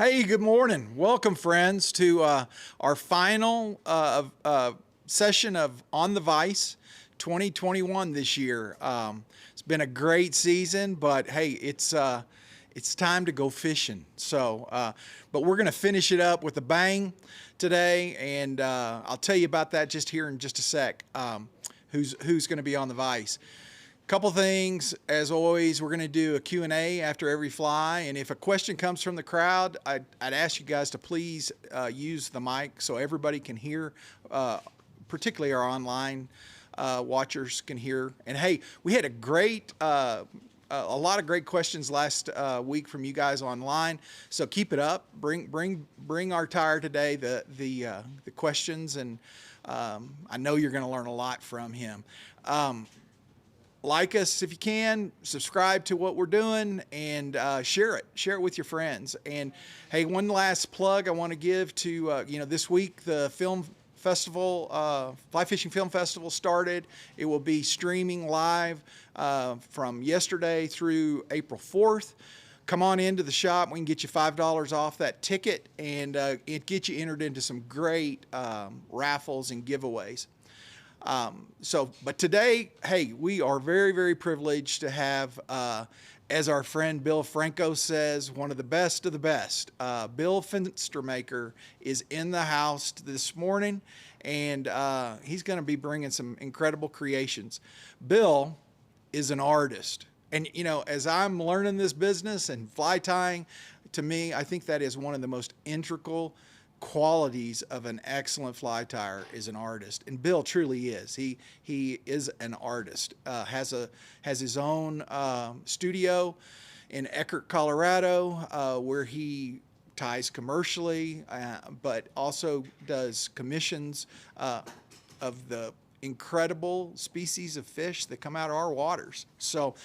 Hey, good morning. Welcome, friends, to our final session of On The Vise 2021 this year. It's been a great season, but hey, it's time to go fishing. So, but we're going to finish it up with a bang today, and I'll tell you about that just here in just a sec. Who's going to be on the vise? Couple things, as always, we're going to do a Q&A after every fly, and if a question comes from the crowd, I'd ask you guys to please use the mic so everybody can hear, particularly our online watchers can hear. And hey, we had a lot of great questions last week from you guys online, so keep it up. Bring our tire today the questions, and I know you're going to learn a lot from him. Like us if you can, subscribe to what we're doing, and share it with your friends. And hey, one last plug I want to give to this week the film festival, Fly Fishing Film Festival started. It will be streaming live from yesterday through April 4th. Come on into the shop. We can get you $5 off that ticket, and it gets you entered into some great raffles and giveaways. But today, hey, we are very, very privileged to have, as our friend Bill Franco says, one of the best of the best. Bill Fenstermaker is in the house this morning, and he's going to be bringing some incredible creations. Bill is an artist, and as I'm learning this business and fly tying, to me, I think that is one of the most integral qualities of an excellent fly tyer is an artist, and Bill truly is. He is an artist. Has his own studio in Eckerd, Colorado, where he ties commercially, but also does commissions of the incredible species of fish that come out of our waters. So,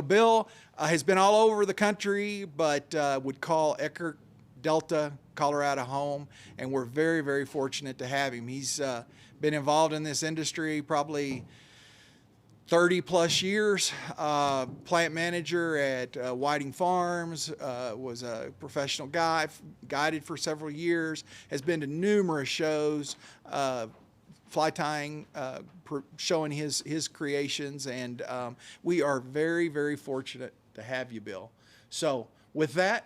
Bill has been all over the country, but would call Eckerd Delta, Colorado home, and we're very, very fortunate to have him. He's been involved in this industry probably 30 plus years, plant manager at Whiting Farms, was a professional guided for several years, has been to numerous shows, fly tying, showing his creations, and we are very, very fortunate to have you, Bill. So with that,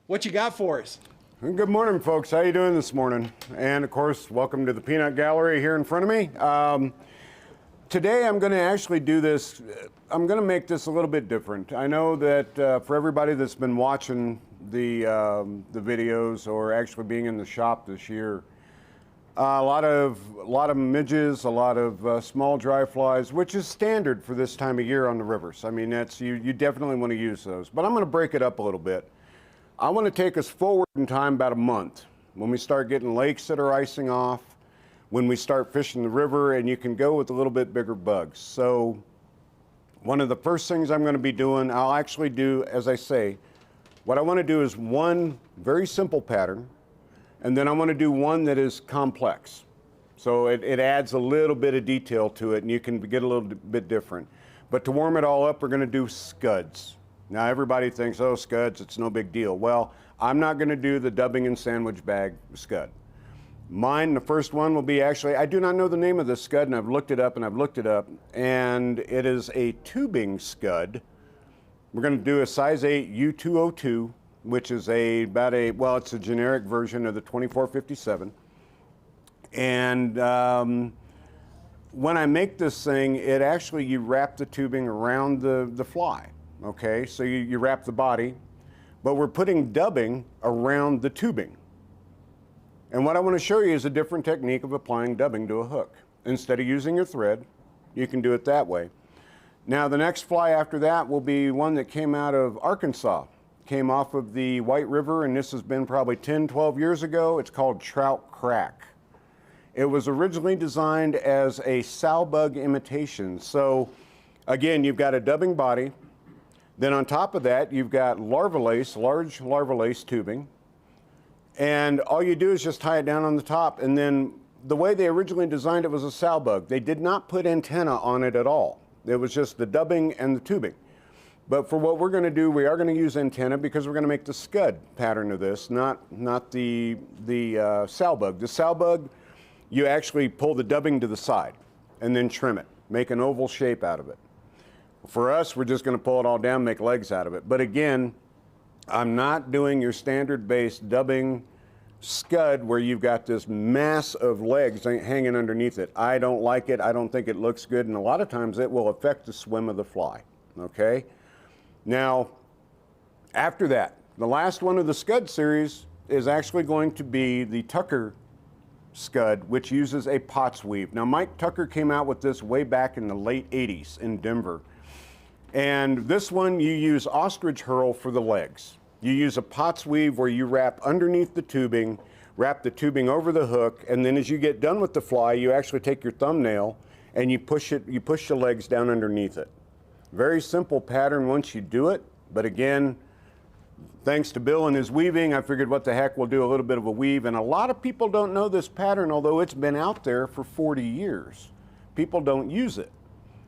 what you got for us? Good morning, folks. How you doing this morning? And of course, welcome to the Peanut Gallery here in front of me. Today I'm going to actually do this, I'm going to make this a little bit different. I know that for everybody that's been watching the videos or actually being in the shop this year, a lot of midges, a lot of small dry flies, which is standard for this time of year on the rivers. I mean, you definitely want to use those. But I'm going to break it up a little bit. I want to take us forward in time about a month when we start getting lakes that are icing off, when we start fishing the river, and you can go with a little bit bigger bugs. So one of the first things I'm going to be doing, I'll actually do, as I say, what I want to do is one very simple pattern, and then I want to do one that is complex. So it adds a little bit of detail to it, and you can get a little bit different. But to warm it all up, we're going to do scuds. Now everybody thinks, oh, scuds, it's no big deal. Well, I'm not going to do the dubbing and sandwich bag scud. Mine, the first one will be actually, I do not know the name of this scud, and I've looked it up, and it is a tubing scud. We're going to do a size 8 U202, which is it's a generic version of the 2457. And when I make this thing, you wrap the tubing around the fly. Okay, so you wrap the body, but we're putting dubbing around the tubing. And what I want to show you is a different technique of applying dubbing to a hook. Instead of using your thread, you can do it that way. Now the next fly after that will be one that came out of Arkansas. Came off of the White River, and this has been probably 10, 12 years ago. It's called Trout Crack. It was originally designed as a sow bug imitation. So again, you've got a dubbing body. Then on top of that, you've got larva lace, large larva lace tubing. And all you do is just tie it down on the top. And then the way they originally designed it was a sow bug. They did not put antenna on it at all. It was just the dubbing and the tubing. But for what we're going to do, we are going to use antenna because we're going to make the scud pattern of this, not the sow bug. The sow bug, you actually pull the dubbing to the side and then trim it, make an oval shape out of it. For us, we're just going to pull it all down, make legs out of it. But again, I'm not doing your standard base dubbing scud where you've got this mass of legs hanging underneath it. I don't like it. I don't think it looks good. And a lot of times it will affect the swim of the fly. Okay? Now, after that, the last one of the scud series is actually going to be the Tucker scud, which uses a Potts weave. Now, Mike Tucker came out with this way back in the late 80s in Denver. And this one, you use ostrich herl for the legs. You use a Potts weave where you wrap underneath the tubing, wrap the tubing over the hook, and then as you get done with the fly, you actually take your thumbnail and you push the legs down underneath it. Very simple pattern once you do it, but again, thanks to Bill and his weaving, I figured what the heck, we'll do a little bit of a weave. And a lot of people don't know this pattern, although it's been out there for 40 years. People don't use it.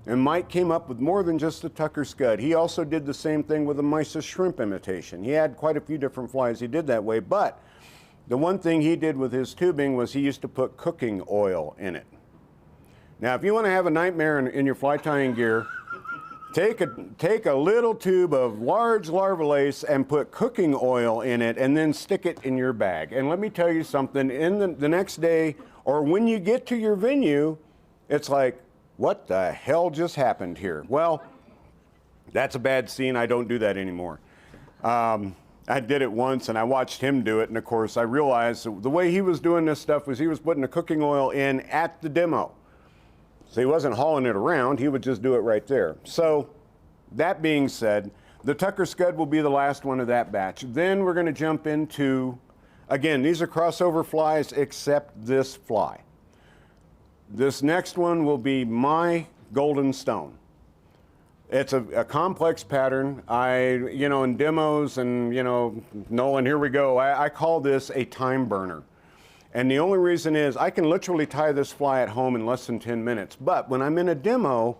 And Mike came up with more than just the Tucker scud. He also did the same thing with a Mysis shrimp imitation. He had quite a few different flies he did that way, but the one thing he did with his tubing was he used to put cooking oil in it. Now, if you want to have a nightmare in your fly tying gear, take a little tube of large larva lace and put cooking oil in it and then stick it in your bag. And let me tell you something, in the next day or when you get to your venue, it's like, what the hell just happened here? Well, that's a bad scene. I don't do that anymore. I did it once and I watched him do it. And of course I realized the way he was doing this stuff was he was putting the cooking oil in at the demo. So he wasn't hauling it around, he would just do it right there. So that being said, the Tucker scud will be the last one of that batch. Then we're gonna jump into, again, these are crossover flies except this fly. This next one will be my golden stone. It's a complex pattern. In demos and, Nolan, here we go. I call this a time burner. And the only reason is I can literally tie this fly at home in less than 10 minutes. But when I'm in a demo,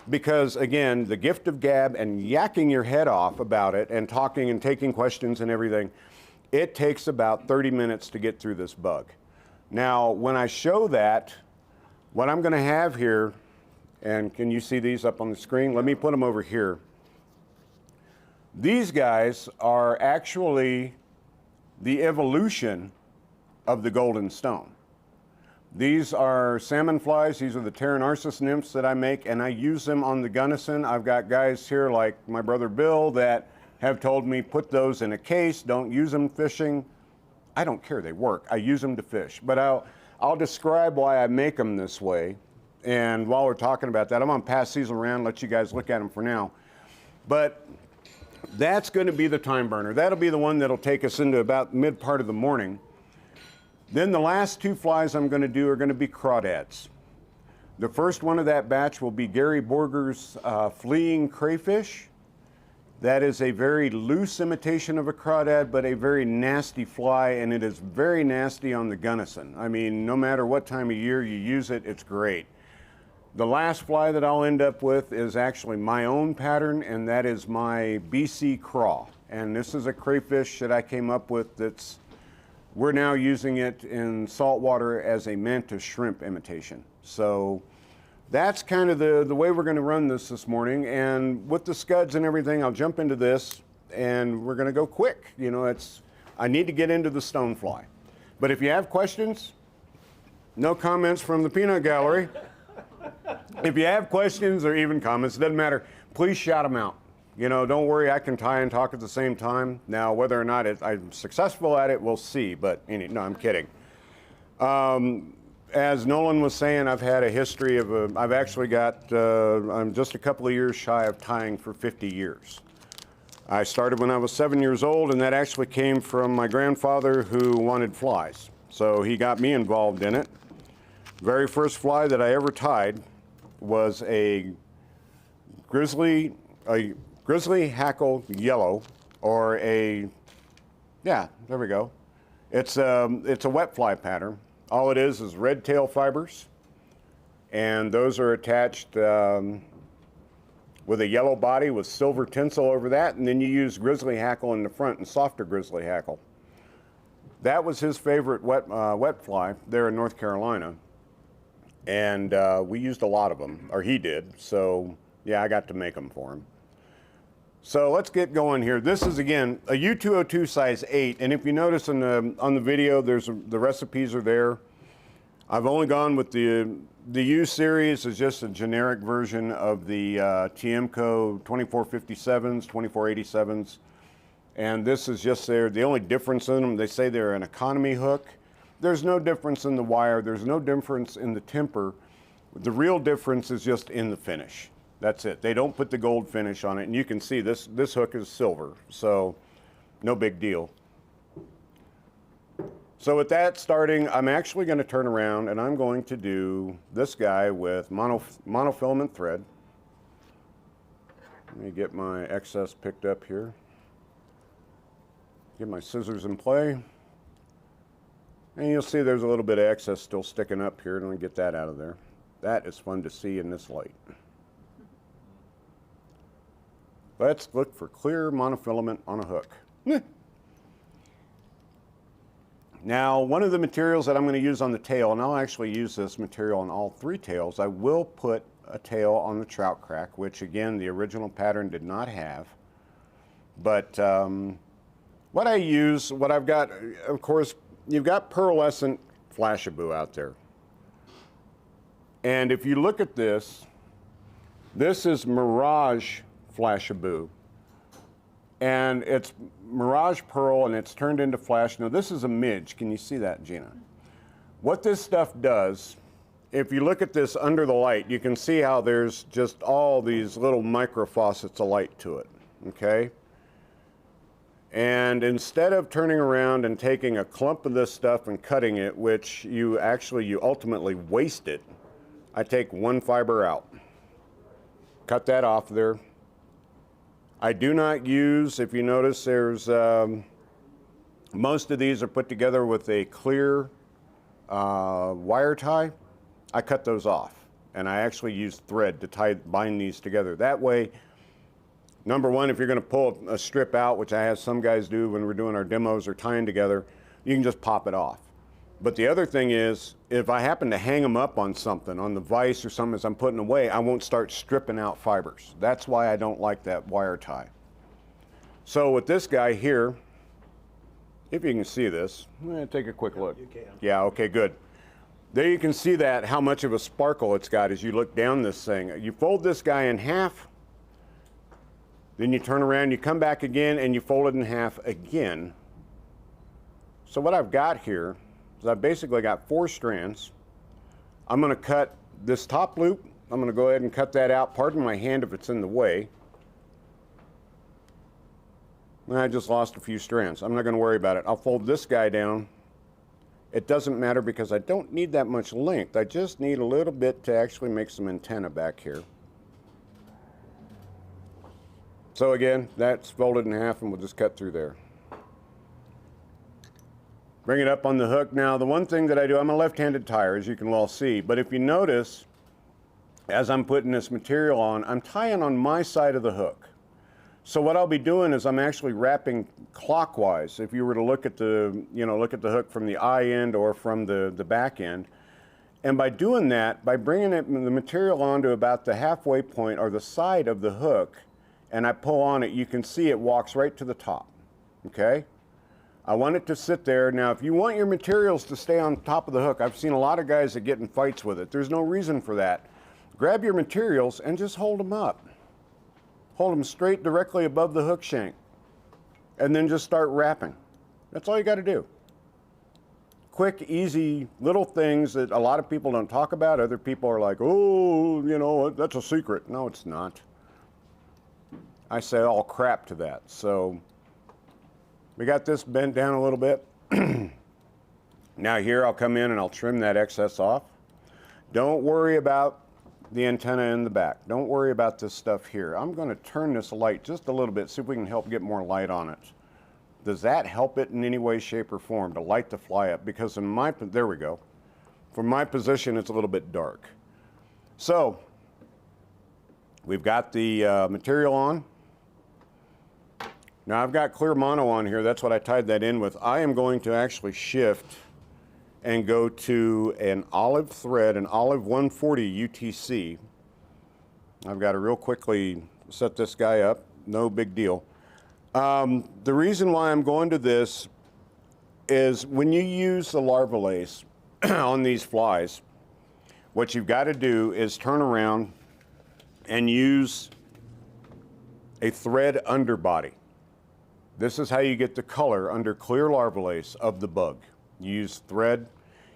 because again, the gift of gab and yakking your head off about it and talking and taking questions and everything, it takes about 30 minutes to get through this bug. Now, when I show that, what I'm going to have here, and can you see these up on the screen? Let me put them over here. These guys are actually the evolution of the golden stone. These are salmon flies. These are the Pteronarcis nymphs that I make, and I use them on the Gunnison. I've got guys here like my brother Bill that have told me put those in a case, don't use them fishing. I don't care, they work. I use them to fish. But I'll describe why I make them this way. And while we're talking about that, I'm going to pass these around, let you guys look at them for now. But that's going to be the time burner. That'll be the one that'll take us into about mid part of the morning. Then the last two flies I'm going to do are going to be crawdads. The first one of that batch will be Gary Borger's fleeing crayfish. That is a very loose imitation of a crawdad, but a very nasty fly, and it is very nasty on the Gunnison. I mean, no matter what time of year you use it, it's great. The last fly that I'll end up with is actually my own pattern, and that is my BC craw. And this is a crayfish that I came up with we're now using it in saltwater as a mantis shrimp imitation. So that's kind of the way we're going to run this morning. And with the scuds and everything, I'll jump into this and we're going to go quick. I need to get into the stonefly. But if you have questions, no comments from the peanut gallery. If you have questions or even comments, it doesn't matter, please shout them out. Don't worry, I can tie and talk at the same time. Now, whether or not I'm successful at it, we'll see. But no, I'm kidding. As Nolan was saying, I've had a history of, I've actually got, I'm just a couple of years shy of tying for 50 years. I started when I was 7 years old, and that actually came from my grandfather who wanted flies. So he got me involved in it. Very first fly that I ever tied was a grizzly hackle yellow, or yeah, there we go. It's a wet fly pattern. All it is red tail fibers, and those are attached with a yellow body with silver tinsel over that, and then you use grizzly hackle in the front and softer grizzly hackle. That was his favorite wet fly there in North Carolina, and we used a lot of them, or he did, so yeah, I got to make them for him. So let's get going here. This is, again, a U202 size 8, and if you notice on the video, the recipes are there. I've only gone with the U series is just a generic version of the Tiemco 2457s, 2487s, and this is just the only difference in them, they say they're an economy hook. There's no difference in the wire, there's no difference in the temper. The real difference is just in the finish. That's it. They don't put the gold finish on it, and you can see this hook is silver, so no big deal. So with that starting, I'm actually going to turn around and I'm going to do this guy with monofilament thread. Let me get my excess picked up here. Get my scissors in play. And you'll see there's a little bit of excess still sticking up here. Let me get that out of there. That is fun to see in this light. Let's look for clear monofilament on a hook. Now, one of the materials that I'm going to use on the tail, and I'll actually use this material on all 3 tails, I will put a tail on the Trout Crack, which again, the original pattern did not have. But what I've got, of course, you've got pearlescent Flashabou out there. And if you look at this is Mirage Flashabou. And it's Mirage Pearl, and it's turned into flash. Now, this is a midge. Can you see that, Gina? What this stuff does, if you look at this under the light, you can see how there's just all these little micro faucets of light to it, okay? And instead of turning around and taking a clump of this stuff and cutting it, which you ultimately waste it, I take one fiber out. Cut that off there. I do not use, if you notice, there's, most of these are put together with a clear wire tie. I cut those off, and I actually use thread to bind these together. That way, number one, if you're gonna pull a strip out, which I have some guys do when we're doing our demos or tying together, you can just pop it off. But the other thing is, if I happen to hang them up on something, on the vise or something as I'm putting away, I won't start stripping out fibers. That's why I don't like that wire tie. So with this guy here, if you can see this, I'm gonna take a quick look. You can. Yeah, okay, good. There you can see that, how much of a sparkle it's got as you look down this thing. You fold this guy in half, then you turn around, you come back again, and you fold it in half again. So what I've got here, I've basically got 4 strands. I'm going to cut this top loop. I'm going to go ahead and cut that out. Pardon my hand if it's in the way. I just lost a few strands. I'm not going to worry about it. I'll fold this guy down. It doesn't matter because I don't need that much length. I just need a little bit to actually make some antenna back here. So again, that's folded in half, and we'll just cut through there. Bring it up on the hook. Now, the one thing that I do, I'm a left-handed tyer, as you can well see, but if you notice, as I'm putting this material on, I'm tying on my side of the hook. So what I'll be doing is I'm actually wrapping clockwise. If you were to look at the, look at the hook from the eye end or from the back end. And by doing that, by bringing the material onto about the halfway point or the side of the hook, and I pull on it, you can see it walks right to the top, okay? I want it to sit there. Now, if you want your materials to stay on top of the hook, I've seen a lot of guys that get in fights with it. There's no reason for that. Grab your materials and just hold them up. Hold them straight directly above the hook shank. And then just start wrapping. That's all you got to do. Quick, easy, little things that a lot of people don't talk about. Other people are like, oh, that's a secret. No, it's not. I say all crap to that. So we got this bent down a little bit. Now here I'll come in and I'll trim that excess off. Don't worry about the antenna in the back. Don't worry about this stuff here. I'm going to turn this light just a little bit, see if we can help get more light on it. Does that help it in any way, shape, or form to light the fly up? Because there we go. From my position, it's a little bit dark. So We've got the material on. Now I've got clear mono on here. That's what I tied that in with. I am going to actually shift and go to an olive thread, an olive 140 UTC. I've got to real quickly set this guy up. No big deal. The reason why I'm going to this is when you use the larva lace on these flies, what you've got to do is turn around and use a thread underbody. This is how you get the color under clear larva lace of the bug. You use thread.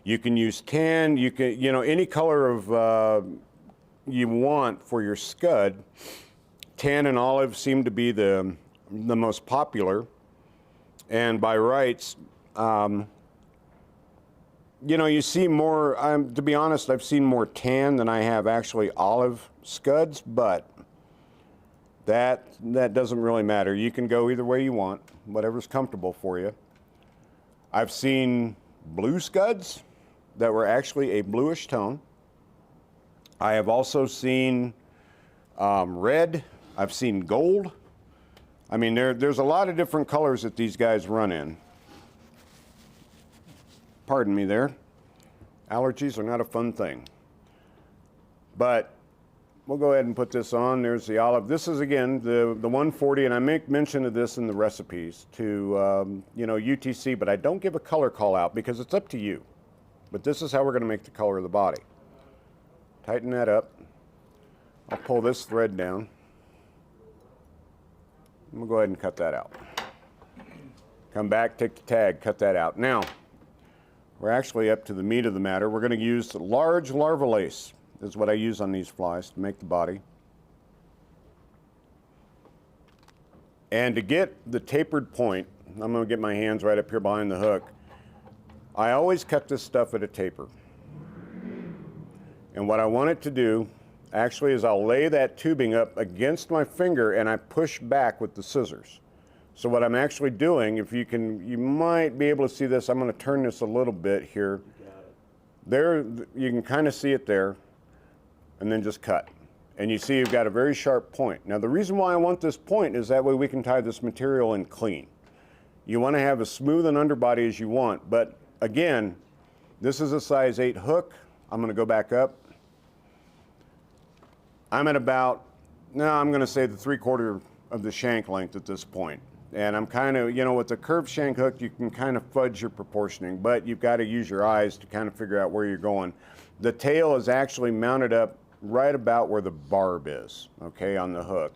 You can use tan. You can, any color of you want for your scud. Tan and olive seem to be the most popular. And by rights, you see more, to be honest, I've seen more tan than I have actually olive scuds, but that doesn't really matter. You can go either way you want, whatever's comfortable for you. I've seen blue scuds that were actually a bluish tone. I have also seen red. I've seen gold. I mean, there's a lot of different colors that these guys run in. Pardon me there. Allergies are not a fun thing. But we'll go ahead and put this on. There's the olive. This is, again, the 140, and I make mention of this in the recipes to, UTC, but I don't give a color call out because it's up to you. But this is how we're going to make the color of the body. Tighten that up. I'll pull this thread down. I'm going to go ahead and cut that out. Come back, take the tag, cut that out. Now, we're actually up to the meat of the matter. We're going to use large larva lace. This is what I use on these flies to make the body. And to get the tapered point, I'm going to get my hands right up here behind the hook. I always cut this stuff at a taper. And what I want it to do actually is I'll lay that tubing up against my finger and I push back with the scissors. So what I'm actually doing, you might be able to see this. I'm going to turn this a little bit here. There, you can kind of see it there, and then just cut. And you see you've got a very sharp point. Now the reason why I want this point is that way we can tie this material in clean. You want to have as smooth an underbody as you want, but again, this is a size 8 hook. I'm going to go back up. I'm at about, I'm going to say the 3/4 of the shank length at this point. And I'm kind of, with the curved shank hook, you can kind of fudge your proportioning, but you've got to use your eyes to kind of figure out where you're going. The tail is actually mounted up right about where the barb is, okay, on the hook.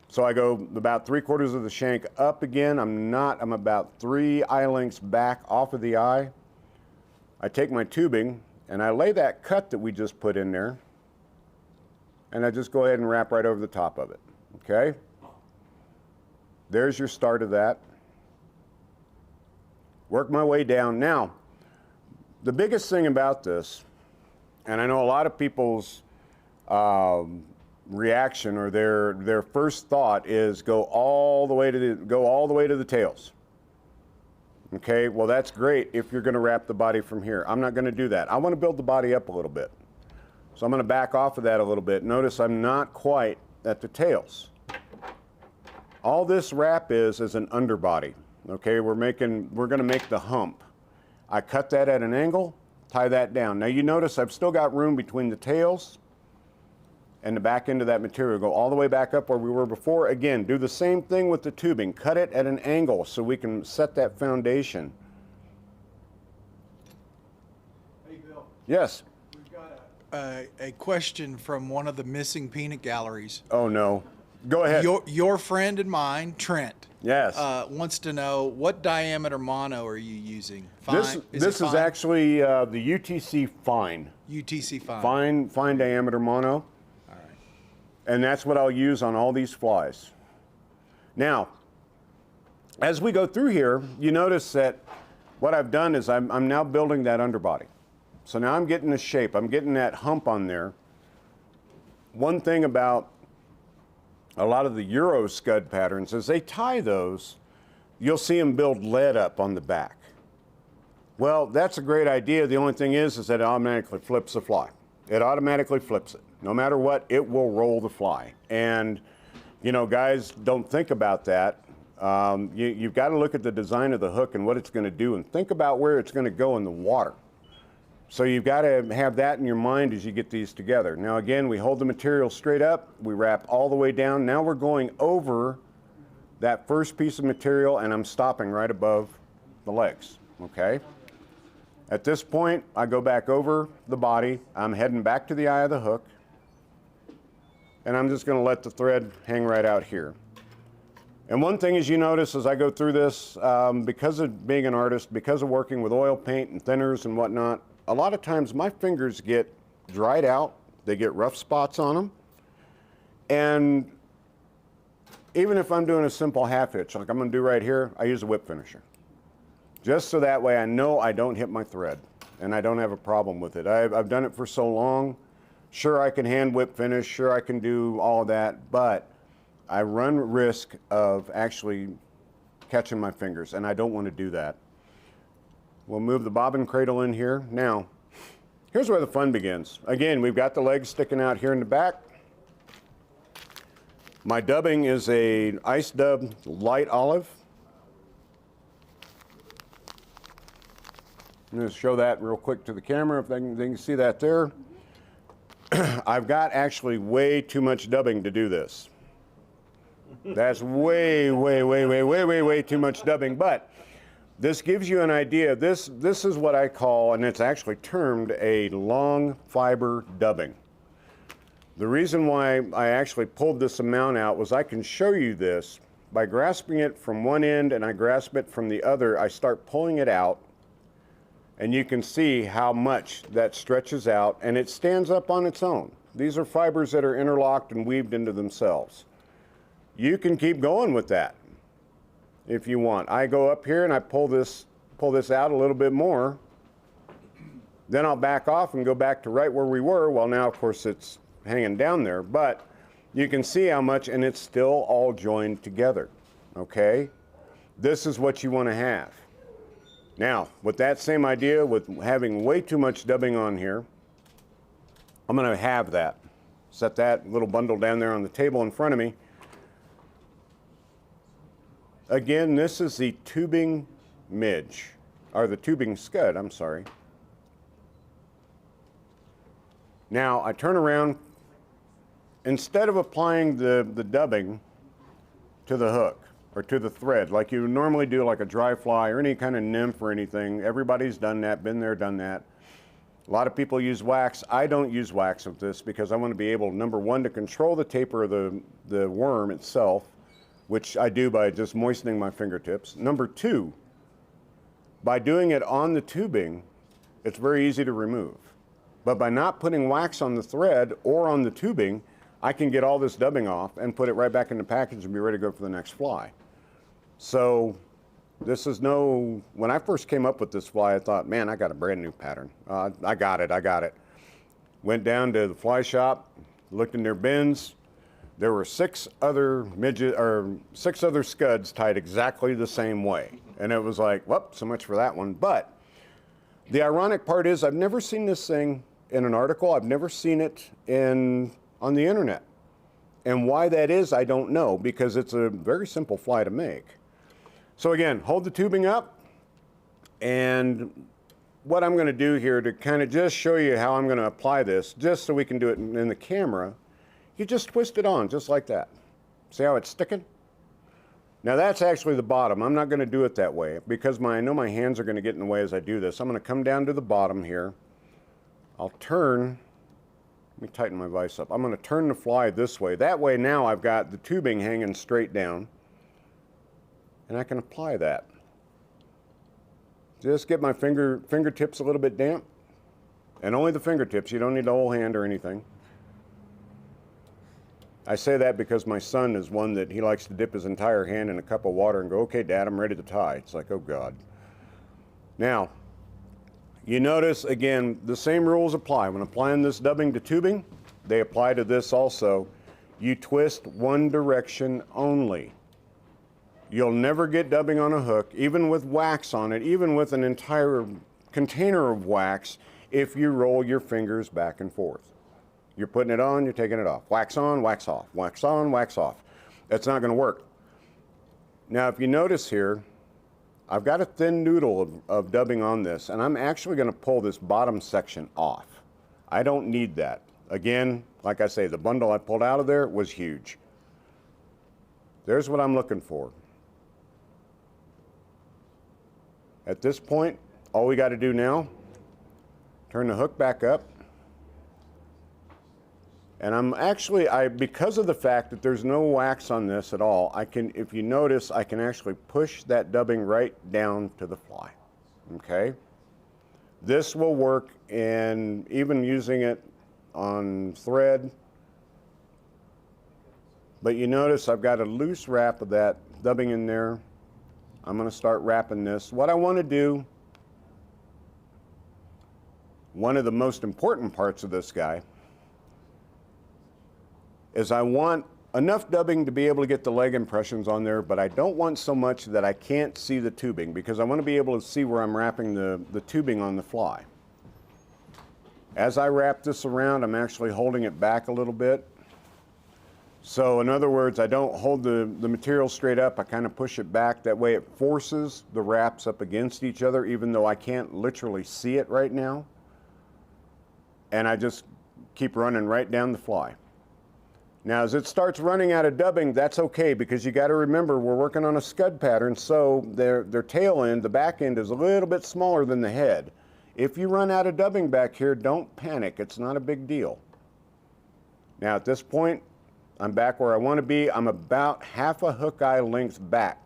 So I go about 3/4 of the shank up again. I'm about 3 eye lengths back off of the eye. I take my tubing and I lay that cut that we just put in there, and I just go ahead and wrap right over the top of it, okay? There's your start of that. Work my way down. Now, the biggest thing about this, and I know a lot of people's reaction or their first thought is go all the way to the tails. Okay, well that's great if you're going to wrap the body from here. I'm not going to do that. I want to build the body up a little bit. So I'm going to back off of that a little bit. Notice I'm not quite at the tails. All this wrap is an underbody. Okay, we're going to make the hump. I cut that at an angle, tie that down. Now you notice I've still got room between the tails and the back end of that material. Go all the way back up where we were before. Again, do the same thing with the tubing. Cut it at an angle so we can set that foundation. Hey, Bill. Yes? We've got a question from one of the missing peanut galleries. Oh, no. Go ahead. Your friend and mine, Trent. Yes. Wants to know what diameter mono are you using? Fine? This is actually the UTC fine. UTC fine. Fine diameter mono. All right. And that's what I'll use on all these flies. Now, as we go through here, you notice that what I've done is I'm now building that underbody. So now I'm getting the shape. I'm getting that hump on there. One thing about a lot of the Euro scud patterns, as they tie those, you'll see them build lead up on the back. Well, that's a great idea. The only thing is that it automatically flips the fly. It automatically flips it. No matter what, it will roll the fly. And, you know, guys don't think about that. You've got to look at the design of the hook and what it's going to do, and think about where it's going to go in the water. So you've got to have that in your mind as you get these together. Now again, we hold the material straight up, we wrap all the way down. Now we're going over that first piece of material, and I'm stopping right above the legs, okay? At this point, I go back over the body, I'm heading back to the eye of the hook, and I'm just going to let the thread hang right out here. And one thing as you notice as I go through this, because of being an artist, because of working with oil paint and thinners and whatnot, a lot of times my fingers get dried out, they get rough spots on them, and even if I'm doing a simple half hitch, like I'm going to do right here, I use a whip finisher. Just so that way I know I don't hit my thread, and I don't have a problem with it. I've done it for so long. Sure, I can hand whip finish, sure I can do all of that, but I run risk of actually catching my fingers, and I don't want to do that. We'll move the bobbin cradle in here. Now, here's where the fun begins. Again, we've got the legs sticking out here in the back. My dubbing is a ice dub light olive. I'm going to show that real quick to the camera if they can see that there. I've got actually way too much dubbing to do this. That's way too much dubbing, but this gives you an idea. This is what I call, and it's actually termed, a long fiber dubbing. The reason why I actually pulled this amount out was I can show you this by grasping it from one end and I grasp it from the other. I start pulling it out, and you can see how much that stretches out, and it stands up on its own. These are fibers that are interlocked and weaved into themselves. You can keep going with that if you want. I go up here and I pull this out a little bit more. Then I'll back off and go back to right where we were. Well, now, of course, it's hanging down there, but you can see how much, and it's still all joined together, okay? This is what you want to have. Now, with that same idea, with having way too much dubbing on here, I'm going to have that. Set that little bundle down there on the table in front of me. Again, this is the tubing midge, or the tubing scud, I'm sorry. Now, I turn around. Instead of applying the dubbing to the hook or to the thread, like you would normally do like a dry fly or any kind of nymph or anything, everybody's done that, been there, done that. A lot of people use wax. I don't use wax with this because I want to be able, number one, to control the taper of the worm itself, which I do by just moistening my fingertips. Number two, by doing it on the tubing, it's very easy to remove. But by not putting wax on the thread or on the tubing, I can get all this dubbing off and put it right back in the package and be ready to go for the next fly. So this is no, when I first came up with this fly, I thought, man, I got a brand new pattern. I got it. Went down to the fly shop, looked in their bins. There were six other scuds tied exactly the same way. And it was like, well, so much for that one. But the ironic part is I've never seen this thing in an article. I've never seen it on the internet. And why that is, I don't know, because it's a very simple fly to make. So again, hold the tubing up. And what I'm going to do here to kind of just show you how I'm going to apply this, just so we can do it in the camera, you just twist it on just like that. See how it's sticking? Now that's actually the bottom. I'm not going to do it that way because I know my hands are going to get in the way as I do this. I'm going to come down to the bottom here. I'll turn, let me tighten my vise up. I'm going to turn the fly this way. That way now I've got the tubing hanging straight down, and I can apply that. Just get my fingertips a little bit damp, and only the fingertips. You don't need the whole hand or anything. I say that because my son is one that he likes to dip his entire hand in a cup of water and go, okay, Dad, I'm ready to tie. It's like, oh, God. Now, you notice, again, the same rules apply. When applying this dubbing to tubing, they apply to this also. You twist one direction only. You'll never get dubbing on a hook, even with wax on it, even with an entire container of wax, if you roll your fingers back and forth. You're putting it on, you're taking it off. Wax on, wax off. Wax on, wax off. That's not going to work. Now, if you notice here, I've got a thin noodle of dubbing on this, and I'm actually going to pull this bottom section off. I don't need that. Again, like I say, the bundle I pulled out of there was huge. There's what I'm looking for. At this point, all we got to do now, turn the hook back up. And I'm actually, because of the fact that there's no wax on this at all, I can, if you notice, I can actually push that dubbing right down to the fly, okay? This will work in even using it on thread. But you notice I've got a loose wrap of that dubbing in there. I'm going to start wrapping this. What I want to do, one of the most important parts of this guy, is I want enough dubbing to be able to get the leg impressions on there, but I don't want so much that I can't see the tubing, because I want to be able to see where I'm wrapping the tubing on the fly. As I wrap this around, I'm actually holding it back a little bit. So in other words, I don't hold the material straight up, I kind of push it back. That way it forces the wraps up against each other, even though I can't literally see it right now. And I just keep running right down the fly. Now, as it starts running out of dubbing, that's okay, because you got to remember we're working on a scud pattern, so their tail end, the back end, is a little bit smaller than the head. If you run out of dubbing back here, don't panic. It's not a big deal. Now, at this point, I'm back where I want to be. I'm about half a hook eye length back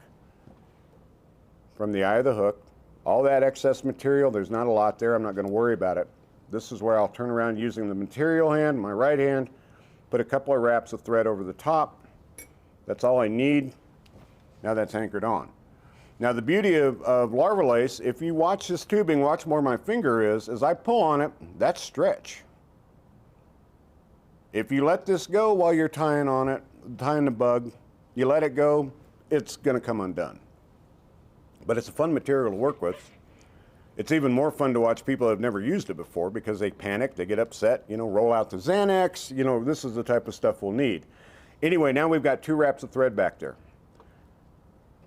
from the eye of the hook. All that excess material, there's not a lot there. I'm not going to worry about it. This is where I'll turn around using the material hand, my right hand, put a couple of wraps of thread over the top. That's all I need. Now that's anchored on. Now the beauty of larva lace, if you watch this tubing, watch where my finger is, as I pull on it, that's stretch. If you let this go while you're tying on it, tying the bug, you let it go, it's gonna come undone. But it's a fun material to work with. It's even more fun to watch people that have never used it before, because they panic, they get upset, you know, roll out the Xanax, you know, this is the type of stuff we'll need. Anyway, now we've got 2 wraps of thread back there.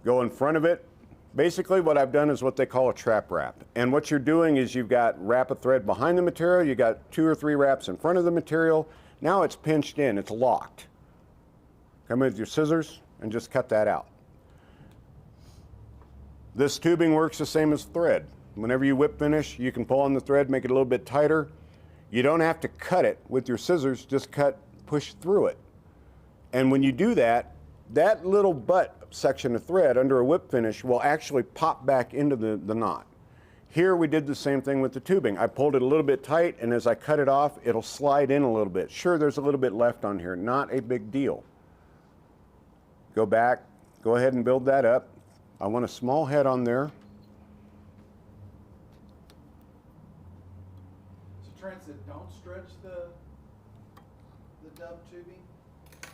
Go in front of it. Basically what I've done is what they call a trap wrap. And what you're doing is you've got wrap of thread behind the material, you got 2 or 3 wraps in front of the material. Now it's pinched in, it's locked. Come in with your scissors and just cut that out. This tubing works the same as thread. Whenever you whip finish, you can pull on the thread, make it a little bit tighter. You don't have to cut it with your scissors, just push through it. And when you do that, that little butt section of thread under a whip finish will actually pop back into the knot. Here we did the same thing with the tubing. I pulled it a little bit tight, and as I cut it off, it'll slide in a little bit. Sure, there's a little bit left on here, not a big deal. Go back, go ahead and build that up. I want a small head on there. Trent said, don't stretch the dub tubing.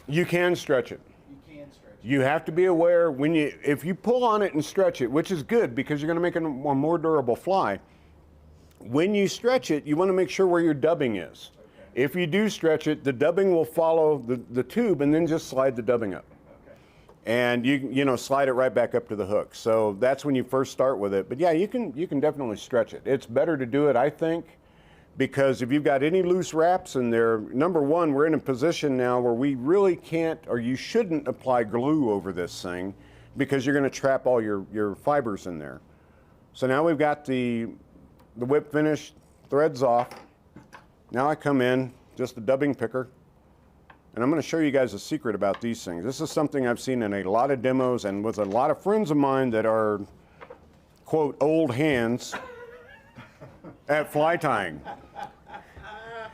You can stretch it. You can stretch it. You have to be aware if you pull on it and stretch it, which is good because you're going to make a more durable fly. When you stretch it, you want to make sure where your dubbing is. Okay. If you do stretch it, the dubbing will follow the tube, and then just slide the dubbing up. Okay. And you know, slide it right back up to the hook. So that's when you first start with it. But yeah, you can definitely stretch it. It's better to do it, I think, because if you've got any loose wraps in there, number one, we're in a position now where we really can't, or you shouldn't apply glue over this thing, because you're going to trap all your fibers in there. So now we've got the whip finish, threads off. Now I come in, just a dubbing picker, and I'm going to show you guys a secret about these things. This is something I've seen in a lot of demos and with a lot of friends of mine that are, quote, old hands at fly tying.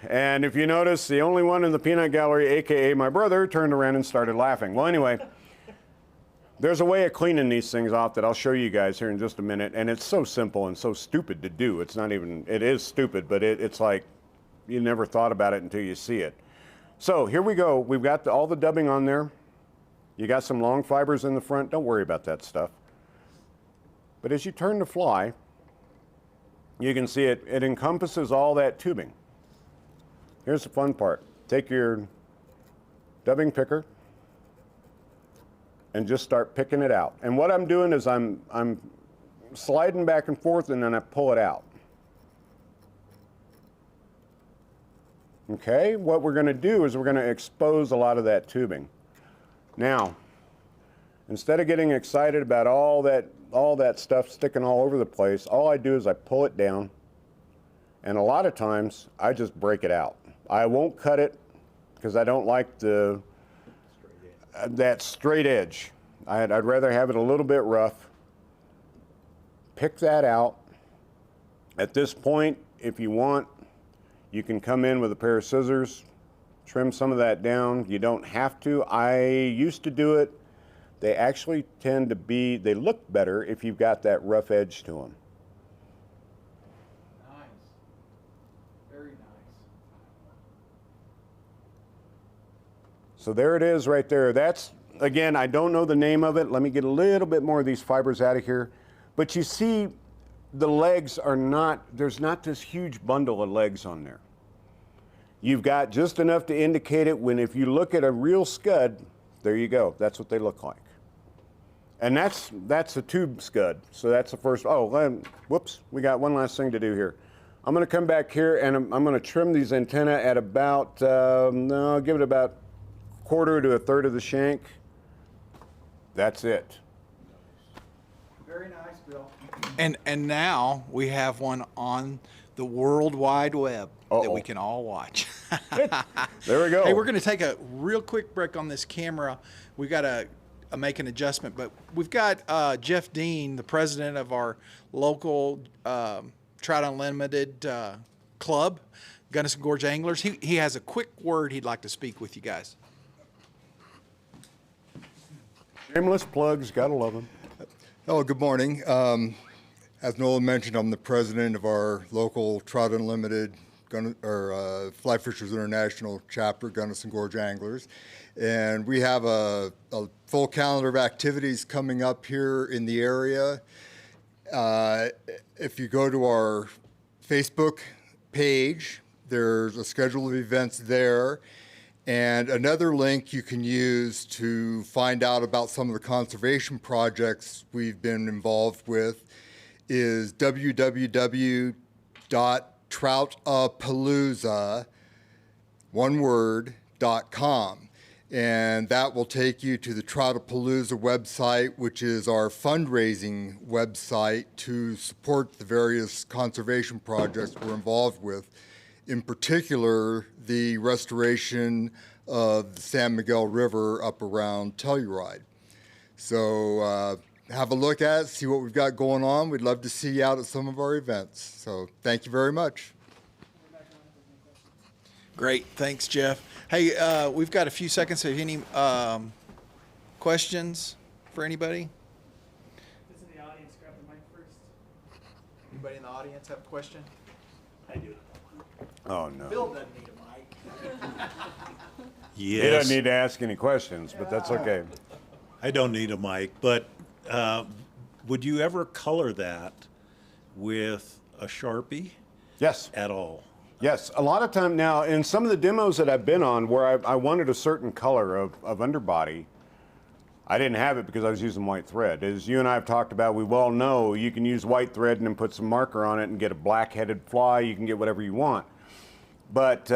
And if you notice, the only one in the peanut gallery, AKA my brother, turned around and started laughing. Well, anyway, there's a way of cleaning these things off that I'll show you guys here in just a minute, and it's so simple and so stupid to do. It's not even, it is stupid, but it's like you never thought about it until you see it. So here we go. We've got all the dubbing on there. You got some long fibers in the front. Don't worry about that stuff. But as you turn the fly, you can see it encompasses all that tubing. Here's the fun part. take your dubbing picker and just start picking it out. And what I'm doing is I'm sliding back and forth, and then I pull it out. Okay, what we're going to do is we're going to expose a lot of that tubing. Now, instead of getting excited about all that stuff sticking all over the place, all I do is I pull it down, and a lot of times I just break it out. I won't cut it because I don't like that straight edge. I'd rather have it a little bit rough. Pick that out. At this point, if you want, you can come in with a pair of scissors, trim some of that down. You don't have to. I used to do it. They actually tend to be, they look better if you've got that rough edge to them. Nice. Very nice. So there it is right there. That's, again, I don't know the name of it. Let me get a little bit more of these fibers out of here. But you see, the legs are not, there's not this huge bundle of legs on there. You've got just enough to indicate it when, if you look at a real scud, there you go. That's what they look like. And that's a tube scud. So that's the first, whoops, we got one last thing to do here. I'm gonna come back here and I'm gonna trim these antennae at about, I'll give it about 1/4 to 1/3 of the shank. That's it. Very nice, Bill. And now we have one on the World Wide Web that we can all watch. There we go. Hey, we're going to take a real quick break on this camera. We got to make an adjustment, but we've got Jeff Dean, the president of our local Trout Unlimited club, Gunnison Gorge Anglers. He has a quick word he'd like to speak with you guys. Shameless plugs, gotta love them. Oh, good morning. As Nolan mentioned, I'm the president of our local Trout Unlimited Fly Fishers International chapter, Gunnison Gorge Anglers. And we have a full calendar of activities coming up here in the area. If you go to our Facebook page, there's a schedule of events there. And another link you can use to find out about some of the conservation projects we've been involved with is www.troutapalooza.com. And that will take you to the Troutapalooza website, which is our fundraising website to support the various conservation projects we're involved with. In particular, the restoration of the San Miguel River up around Telluride. So have a look at it, see what we've got going on. We'd love to see you out at some of our events. So thank you very much. Great, thanks, Jeff. Hey, we've got a few seconds. Have any questions for anybody? Those in the audience, grab the mic first. Anybody in the audience have a question? I do. Oh, no. Bill doesn't need a mic. He doesn't need to ask any questions, but that's okay. I don't need a mic, but would you ever color that with a Sharpie Yes. at all? Yes, a lot of time now, in some of the demos that I've been on where I wanted a certain color of underbody, I didn't have it because I was using white thread. As you and I have talked about, we well know you can use white thread and then put some marker on it and get a black-headed fly. You can get whatever you want. But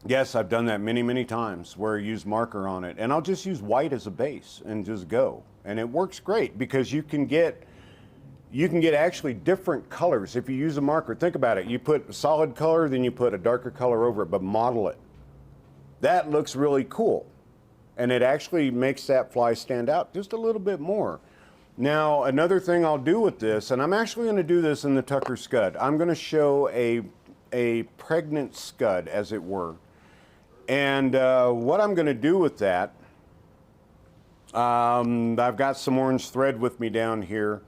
yes, I've done that many, many times where I use marker on it. And I'll just use white as a base and just go. And it works great because you can get actually different colors if you use a marker. Think about it. You put a solid color, then you put a darker color over it, but model it. That looks really cool. And it actually makes that fly stand out just a little bit more. Now, another thing I'll do with this, and I'm actually going to do this in the Tucker scud. I'm going to show a pregnant scud, as it were. And what I'm going to do with that, I've got some orange thread with me down here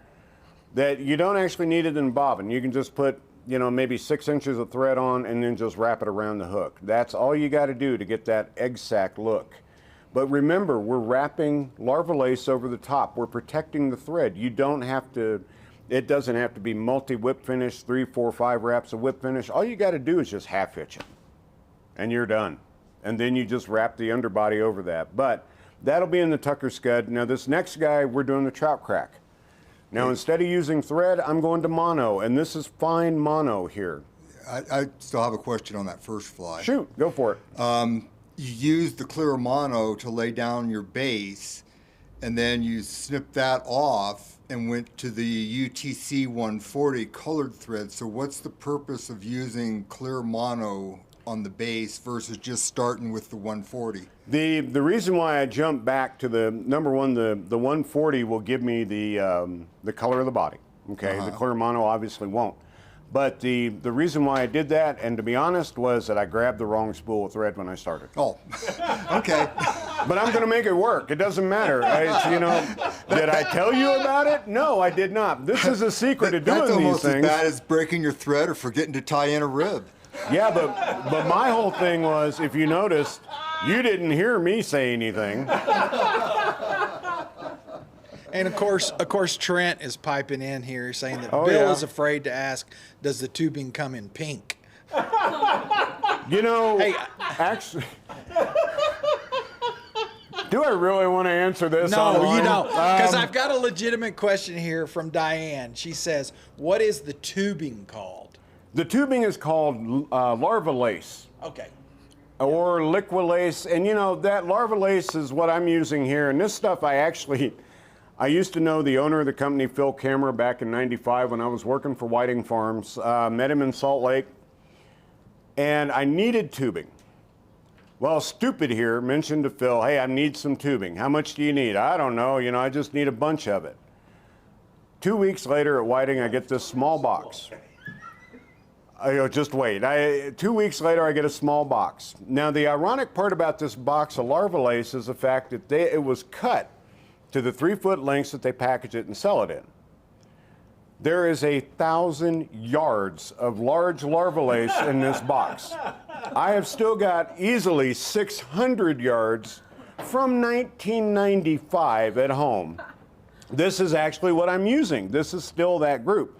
that you don't actually need it in bobbin. You can just put, maybe 6 inches of thread on and then just wrap it around the hook. That's all you got to do to get that egg sac look. But remember, we're wrapping larva lace over the top. We're protecting the thread. You don't have to, it doesn't have to be multi-whip finish, 3, 4, 5 wraps of whip finish. All you got to do is just half hitch it. and you're done. And then you just wrap the underbody over that. But that'll be in the Tucker scud. Now this next guy, we're doing the Trout Crack. Now instead of using thread, I'm going to mono, and this is fine mono here. I still have a question on that first fly. Shoot, go for it. You use the clear mono to lay down your base, and then you snip that off and went to the UTC 140 colored thread. So what's the purpose of using clear mono on the base versus just starting with the 140? The reason why I jumped back to the number one, the 140 will give me the color of the body. Okay, the clear mono obviously won't. But the reason why I did that, and to be honest, was that I grabbed the wrong spool of thread when I started. Oh, okay. But I'm going to make it work. It doesn't matter. Did I tell you about it? No, I did not. This is a secret of doing That's these almost things. as bad as breaking your thread or forgetting to tie in a rib. Yeah, but my whole thing was, if you noticed, you didn't hear me say anything. And of course, Trent is piping in here saying that Oh, Bill yeah. is afraid to ask, does the tubing come in pink? You know, Hey, actually, do I really want to answer this? No, online? you don't. Because I've got a legitimate question here from Diane. She says, what is the tubing called? The tubing is called larva lace. Okay. Or liquilace, and you know, that larva lace is what I'm using here, and this stuff I used to know the owner of the company, Phil Camera, back in '95 when I was working for Whiting Farms. Met him in Salt Lake, and I needed tubing. Well, Stupid here mentioned to Phil, hey, I need some tubing. How much do you need? I don't know, I just need a bunch of it. 2 weeks later at Whiting, I get this small box. Just wait. 2 weeks later, I get a small box. Now, the ironic part about this box of larva lace is the fact that it was cut to the 3-foot lengths that they package it and sell it in. There is 1,000 yards of large larva lace in this box. I have still got easily 600 yards from 1995 at home. This is actually what I'm using. This is still that group.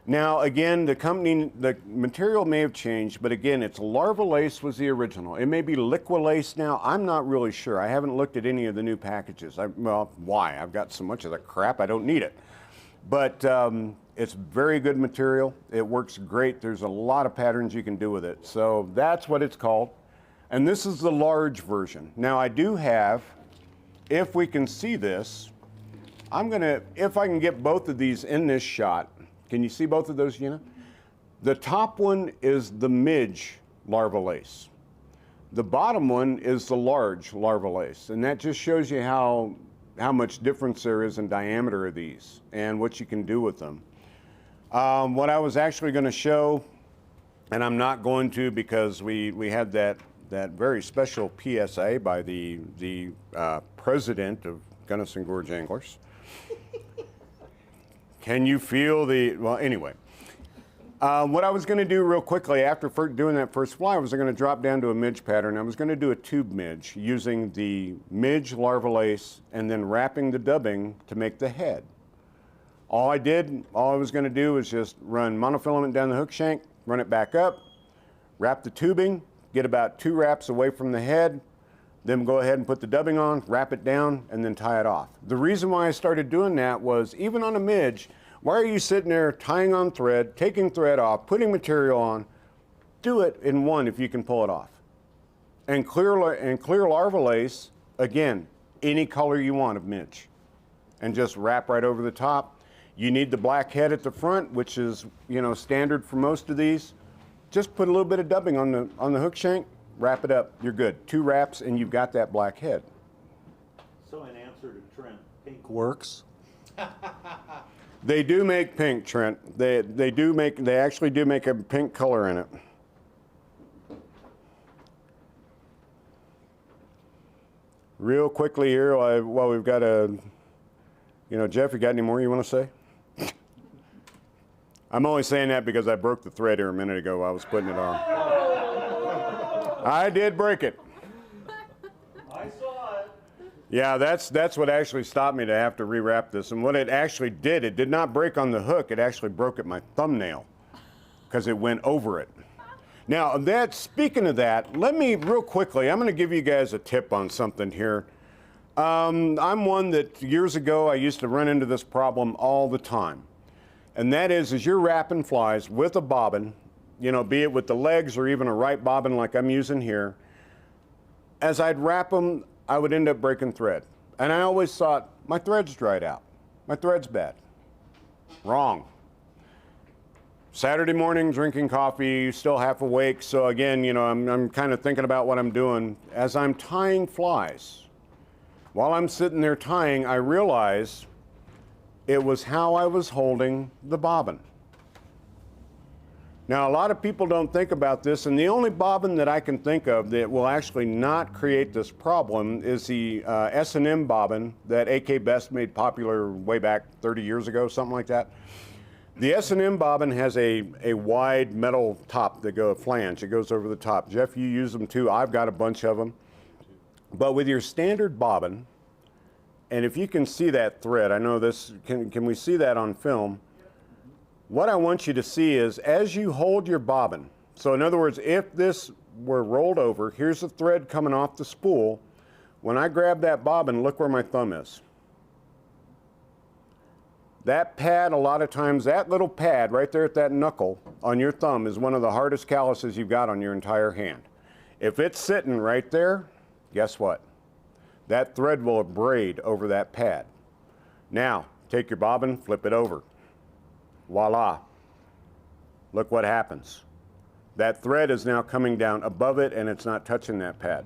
Now, again, the material may have changed, but again, it's larva lace was the original. It may be liquilace now. I'm not really sure. I haven't looked at any of the new packages. Well, why? I've got so much of the crap, I don't need it. But it's very good material. It works great. There's a lot of patterns you can do with it. So that's what it's called. And this is the large version. Now, I do have, if we can see this, if I can get both of these in this shot. Can you see both of those, Gina? The top one is the midge larva lace. The bottom one is the large larva lace. And that just shows you how much difference there is in diameter of these and what you can do with them. What I was actually going to show, and I'm not going to because we had that very special PSA by the president of Gunnison Gorge Anglers. Can you feel well, anyway. What I was going to do real quickly after doing that first fly was I'm going to drop down to a midge pattern. I was going to do a tube midge using the midge larva lace and then wrapping the dubbing to make the head. All I was going to do was just run monofilament down the hook shank, run it back up, wrap the tubing, get about 2 wraps away from the head, then go ahead and put the dubbing on, wrap it down, and then tie it off. The reason why I started doing that was, even on a midge, why are you sitting there tying on thread, taking thread off, putting material on? Do it in one if you can pull it off. And clear larva lace, again, any color you want of midge. And just wrap right over the top. You need the black head at the front, which is standard for most of these. Just put a little bit of dubbing on the hook shank, wrap it up, you're good. 2 wraps and you've got that black head. So in answer to Trent, pink works? They do make pink, Trent. They actually do make a pink color in it. Real quickly here, while we've got Jeff, you got any more you want to say? I'm only saying that because I broke the thread here a minute ago while I was putting it on. I did break it. I saw it. Yeah, that's what actually stopped me to have to rewrap this. And what it actually did, it did not break on the hook. It actually broke at my thumbnail because it went over it. Now, speaking of that, let me real quickly, I'm going to give you guys a tip on something here. I'm one that years ago I used to run into this problem all the time. And that is, as you're wrapping flies with a bobbin, you know, be it with the legs or even a right bobbin like I'm using here, as I'd wrap them, I would end up breaking thread. And I always thought, my thread's dried out. My thread's bad. Wrong. Saturday morning, drinking coffee, still half awake. So again, you know, I'm kind of thinking about what I'm doing. As I'm tying flies, while I'm sitting there tying, I realize it was how I was holding the bobbin. Now, a lot of people don't think about this, and the only bobbin that I can think of that will actually not create this problem is the S&M bobbin that AK Best made popular way back 30 years ago, something like that. The S&M bobbin has a wide metal top that goes flange. It goes over the top. Jeff, you use them too. I've got a bunch of them. But with your standard bobbin, and if you can see that thread, I know this, can we see that on film? What I want you to see is as you hold your bobbin, so in other words, if this were rolled over, here's the thread coming off the spool. When I grab that bobbin, look where my thumb is. That pad, a lot of times, that little pad right there at that knuckle on your thumb is one of the hardest calluses you've got on your entire hand. If it's sitting right there, guess what? That thread will abrade over that pad. Now, take your bobbin, flip it over. Voila. Look what happens. That thread is now coming down above it and it's not touching that pad.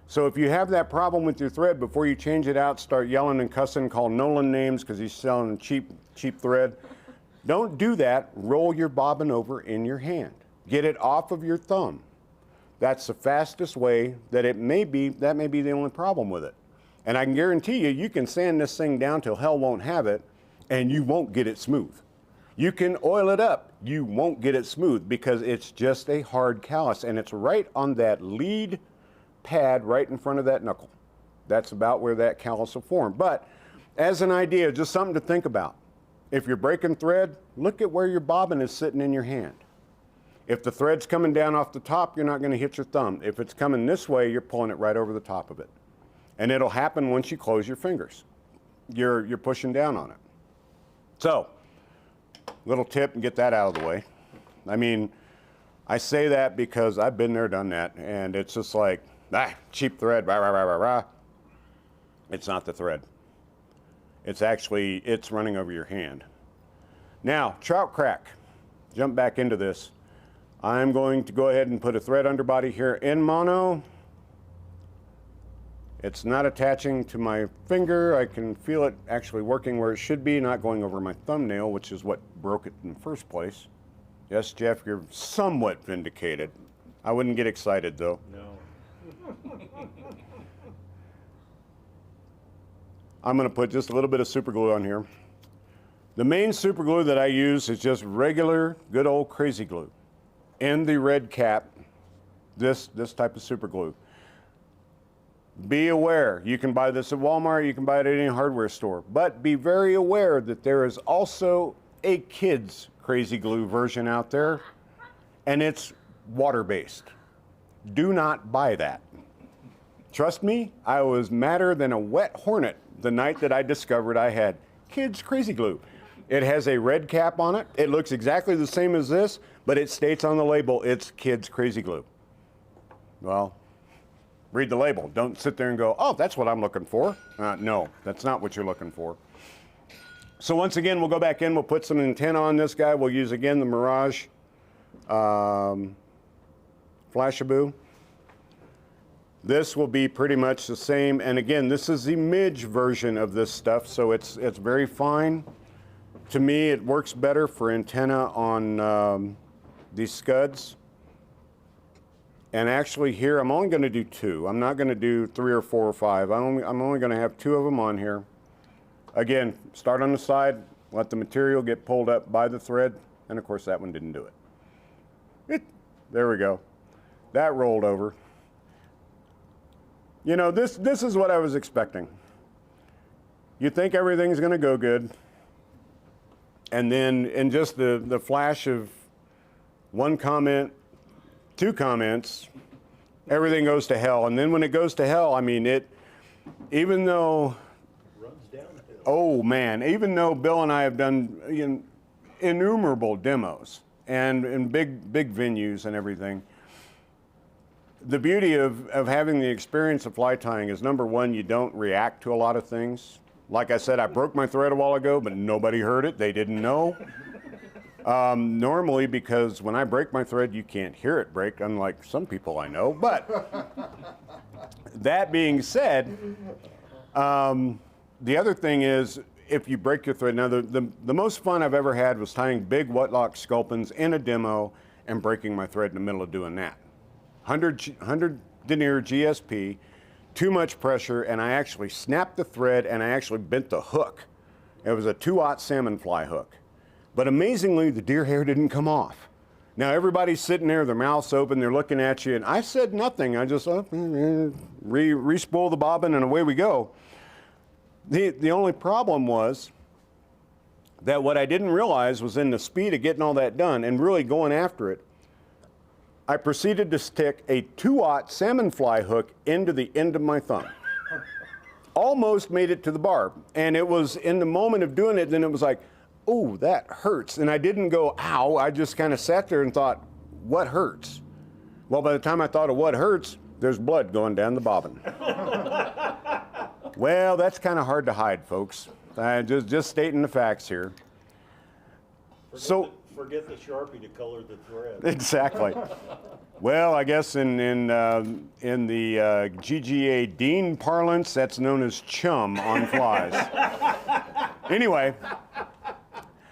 So if you have that problem with your thread, before you change it out, start yelling and cussing, call Nolan names because he's selling cheap thread. Don't do that. Roll your bobbin over in your hand. Get it off of your thumb. That's the fastest way that that may be the only problem with it. And I can guarantee you, you can sand this thing down till hell won't have it and you won't get it smooth. You can oil it up, you won't get it smooth because it's just a hard callus and it's right on that lead pad right in front of that knuckle. That's about where that callus will form. But as an idea, just something to think about. If you're breaking thread, look at where your bobbin is sitting in your hand. If the thread's coming down off the top, you're not going to hit your thumb. If it's coming this way, you're pulling it right over the top of it. And it'll happen once you close your fingers. You're pushing down on it. So, little tip and get that out of the way. I mean, I say that because I've been there, done that, and it's just like, cheap thread, rah, rah, rah, rah, rah. It's not the thread. It's actually, it's running over your hand. Now, Trout Crack. Jump back into this. I'm going to go ahead and put a thread underbody here in mono. It's not attaching to my finger. I can feel it actually working where it should be, not going over my thumbnail, which is what broke it in the first place. Yes, Jeff, you're somewhat vindicated. I wouldn't get excited, though. No. I'm going to put just a little bit of super glue on here. The main super glue that I use is just regular, good old crazy glue. In the red cap, this type of super glue. Be aware, you can buy this at Walmart, you can buy it at any hardware store, but be very aware that there is also a kids crazy glue version out there, and it's water-based. Do not buy that. Trust me, I was madder than a wet hornet the night that I discovered I had kids crazy glue. It has a red cap on it. It looks exactly the same as this, but it states on the label, it's kids crazy glue. Well, read the label. Don't sit there and go, oh, that's what I'm looking for. No, that's not what you're looking for. So once again, we'll go back in, we'll put some antenna on this guy. We'll use, again, the Mirage Flashaboo. This will be pretty much the same. And again, this is the midge version of this stuff, so it's very fine. To me, it works better for antenna on these scuds. And actually here, I'm only going to do 2. I'm not going to do 3 or 4 or 5. I'm only going to have 2 of them on here. Again, start on the side, let the material get pulled up by the thread, and of course that one didn't do it. There we go. That rolled over. You know, this is what I was expecting. You think everything's going to go good, and then in just the flash of one comment, 2 comments, everything goes to hell. And then when it goes to hell, I mean, even though, Runs downhill. oh man, even though Bill and I have done innumerable demos and in big venues and everything, the beauty of having the experience of fly tying is, number one, you don't react to a lot of things. Like I said, I broke my thread a while ago, but nobody heard it. They didn't know. Normally, because when I break my thread, you can't hear it break, unlike some people I know. But that being said, the other thing is, if you break your thread, now the most fun I've ever had was tying big Wetlock sculpins in a demo and breaking my thread in the middle of doing that. 100 denier GSP, too much pressure, and I actually snapped the thread and I actually bent the hook. It was a 2/0 salmon fly hook. But amazingly, the deer hair didn't come off. Now everybody's sitting there, their mouths open, they're looking at you, and I said nothing. I just re-spool the bobbin and away we go. The only problem was that what I didn't realize was in the speed of getting all that done and really going after it, I proceeded to stick a 2/0 salmon fly hook into the end of my thumb. Almost made it to the barb. And it was in the moment of doing it, then it was like, oh, that hurts. And I didn't go, ow. I just kind of sat there and thought, what hurts? Well, by the time I thought of what hurts, there's blood going down the bobbin. Well, that's kind of hard to hide, folks. Just stating the facts here. Forget the Sharpie to color the thread. Exactly. Well, I guess in the GGA Dean parlance, that's known as chum on flies. Anyway,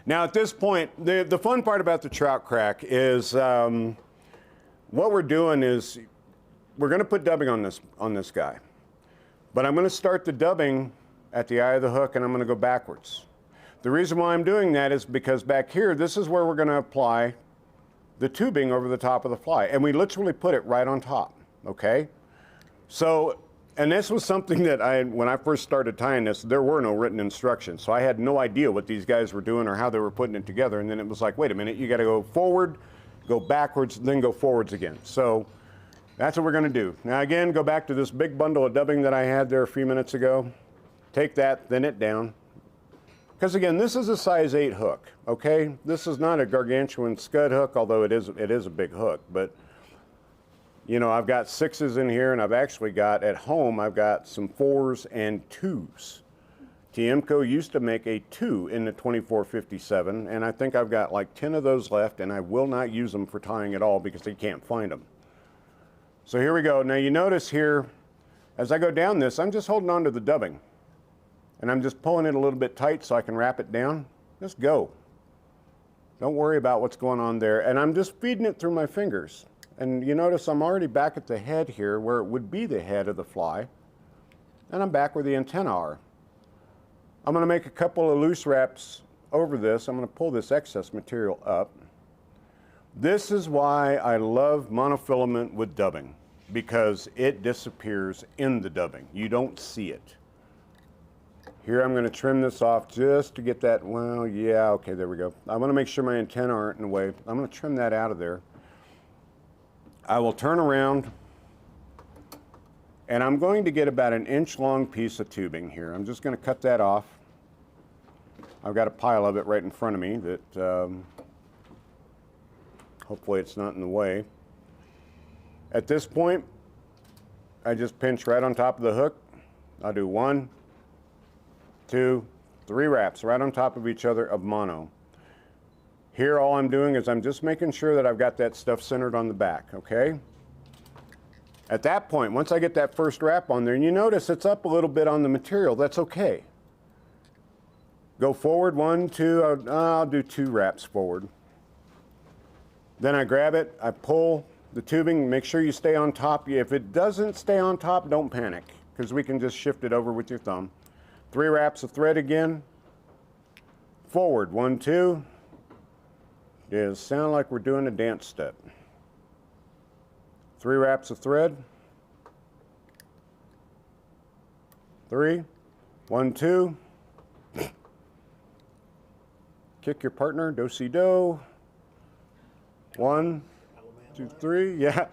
now at this point, the fun part about the Trout Crack is what we're doing is we're going to put dubbing on this guy, but I'm going to start the dubbing at the eye of the hook, and I'm going to go backwards. The reason why I'm doing that is because back here, this is where we're going to apply the tubing over the top of the fly. And we literally put it right on top, okay? So, and this was something that when I first started tying this, there were no written instructions. So I had no idea what these guys were doing or how they were putting it together. And then it was like, wait a minute, you got to go forward, go backwards, then go forwards again. So that's what we're going to do. Now again, go back to this big bundle of dubbing that I had there a few minutes ago. Take that, thin it down. Because again, this is a size 8 hook, okay? This is not a gargantuan scud hook, although it is a big hook. But, you know, I've got 6s in here, and I've actually got, at home, I've got some 4s and 2s. Tiemco used to make a 2 in the 2457, and I think I've got like 10 of those left, and I will not use them for tying at all because they can't find them. So here we go. Now you notice here, as I go down this, I'm just holding on to the dubbing. And I'm just pulling it a little bit tight so I can wrap it down. Just go. Don't worry about what's going on there. And I'm just feeding it through my fingers. And you notice I'm already back at the head here where it would be the head of the fly. And I'm back where the antennae are. I'm going to make a couple of loose wraps over this. I'm going to pull this excess material up. This is why I love monofilament with dubbing, because it disappears in the dubbing. You don't see it. Here I'm going to trim this off just to get that, well, yeah, okay, there we go. I want to make sure my antennae aren't in the way. I'm going to trim that out of there. I will turn around, and I'm going to get about an inch-long piece of tubing here. I'm just going to cut that off. I've got a pile of it right in front of me that hopefully it's not in the way. At this point, I just pinch right on top of the hook. I'll do 1, 2, 3 wraps right on top of each other of mono. Here all I'm doing is I'm just making sure that I've got that stuff centered on the back, okay? At that point, once I get that first wrap on there, and you notice it's up a little bit on the material, that's okay. Go forward, 1, 2, I'll do 2 wraps forward. Then I grab it, I pull the tubing, make sure you stay on top. If it doesn't stay on top, don't panic, because we can just shift it over with your thumb. 3 wraps of thread again. Forward, 1, 2. Does sound like we're doing a dance step. 3 wraps of thread. 3, 1, 2. Kick your partner, do-si-do. 1, 2, 3, yeah.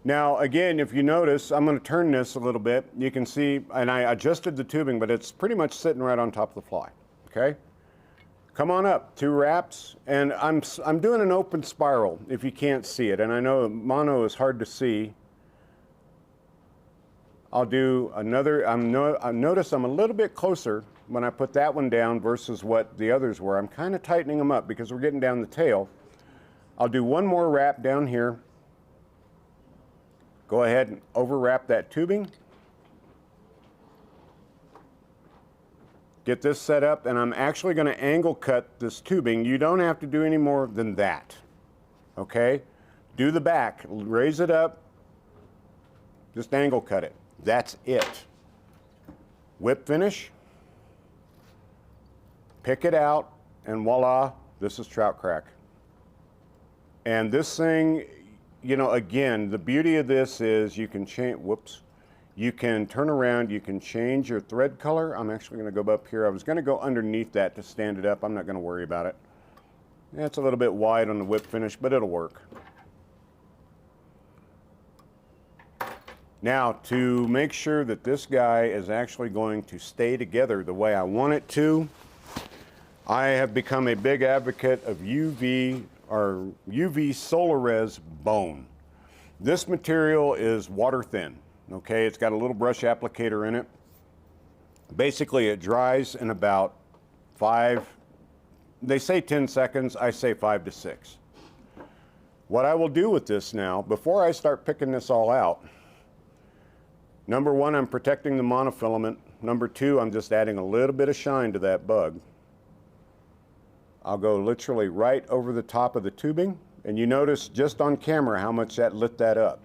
Now, again, if you notice, I'm going to turn this a little bit. You can see, and I adjusted the tubing, but it's pretty much sitting right on top of the fly, okay? Come on up, 2 wraps, and I'm doing an open spiral if you can't see it, and I know mono is hard to see. I'll do another, notice I'm a little bit closer when I put that one down versus what the others were. I'm kind of tightening them up because we're getting down the tail. I'll do one more wrap down here. Go ahead and overwrap that tubing. Get this set up, and I'm actually going to angle cut this tubing. You don't have to do any more than that, okay? Do the back, raise it up, just angle cut it. That's it. Whip finish, pick it out, and voila, this is Trout Crack. And this thing, you know, again, the beauty of this is you can change, whoops, you can turn around, you can change your thread color. I'm actually going to go up here. I was going to go underneath that to stand it up. I'm not going to worry about it. Yeah, it's a little bit wide on the whip finish, but it'll work. Now, to make sure that this guy is actually going to stay together the way I want it to, I have become a big advocate of UV or UV Solarez bone. This material is water thin, okay? It's got a little brush applicator in it. Basically, it dries in about 5, they say 10 seconds, I say 5 to 6. What I will do with this now, before I start picking this all out, number 1, I'm protecting the monofilament. Number 2, I'm just adding a little bit of shine to that bug. I'll go literally right over the top of the tubing, and you notice just on camera how much that lit that up.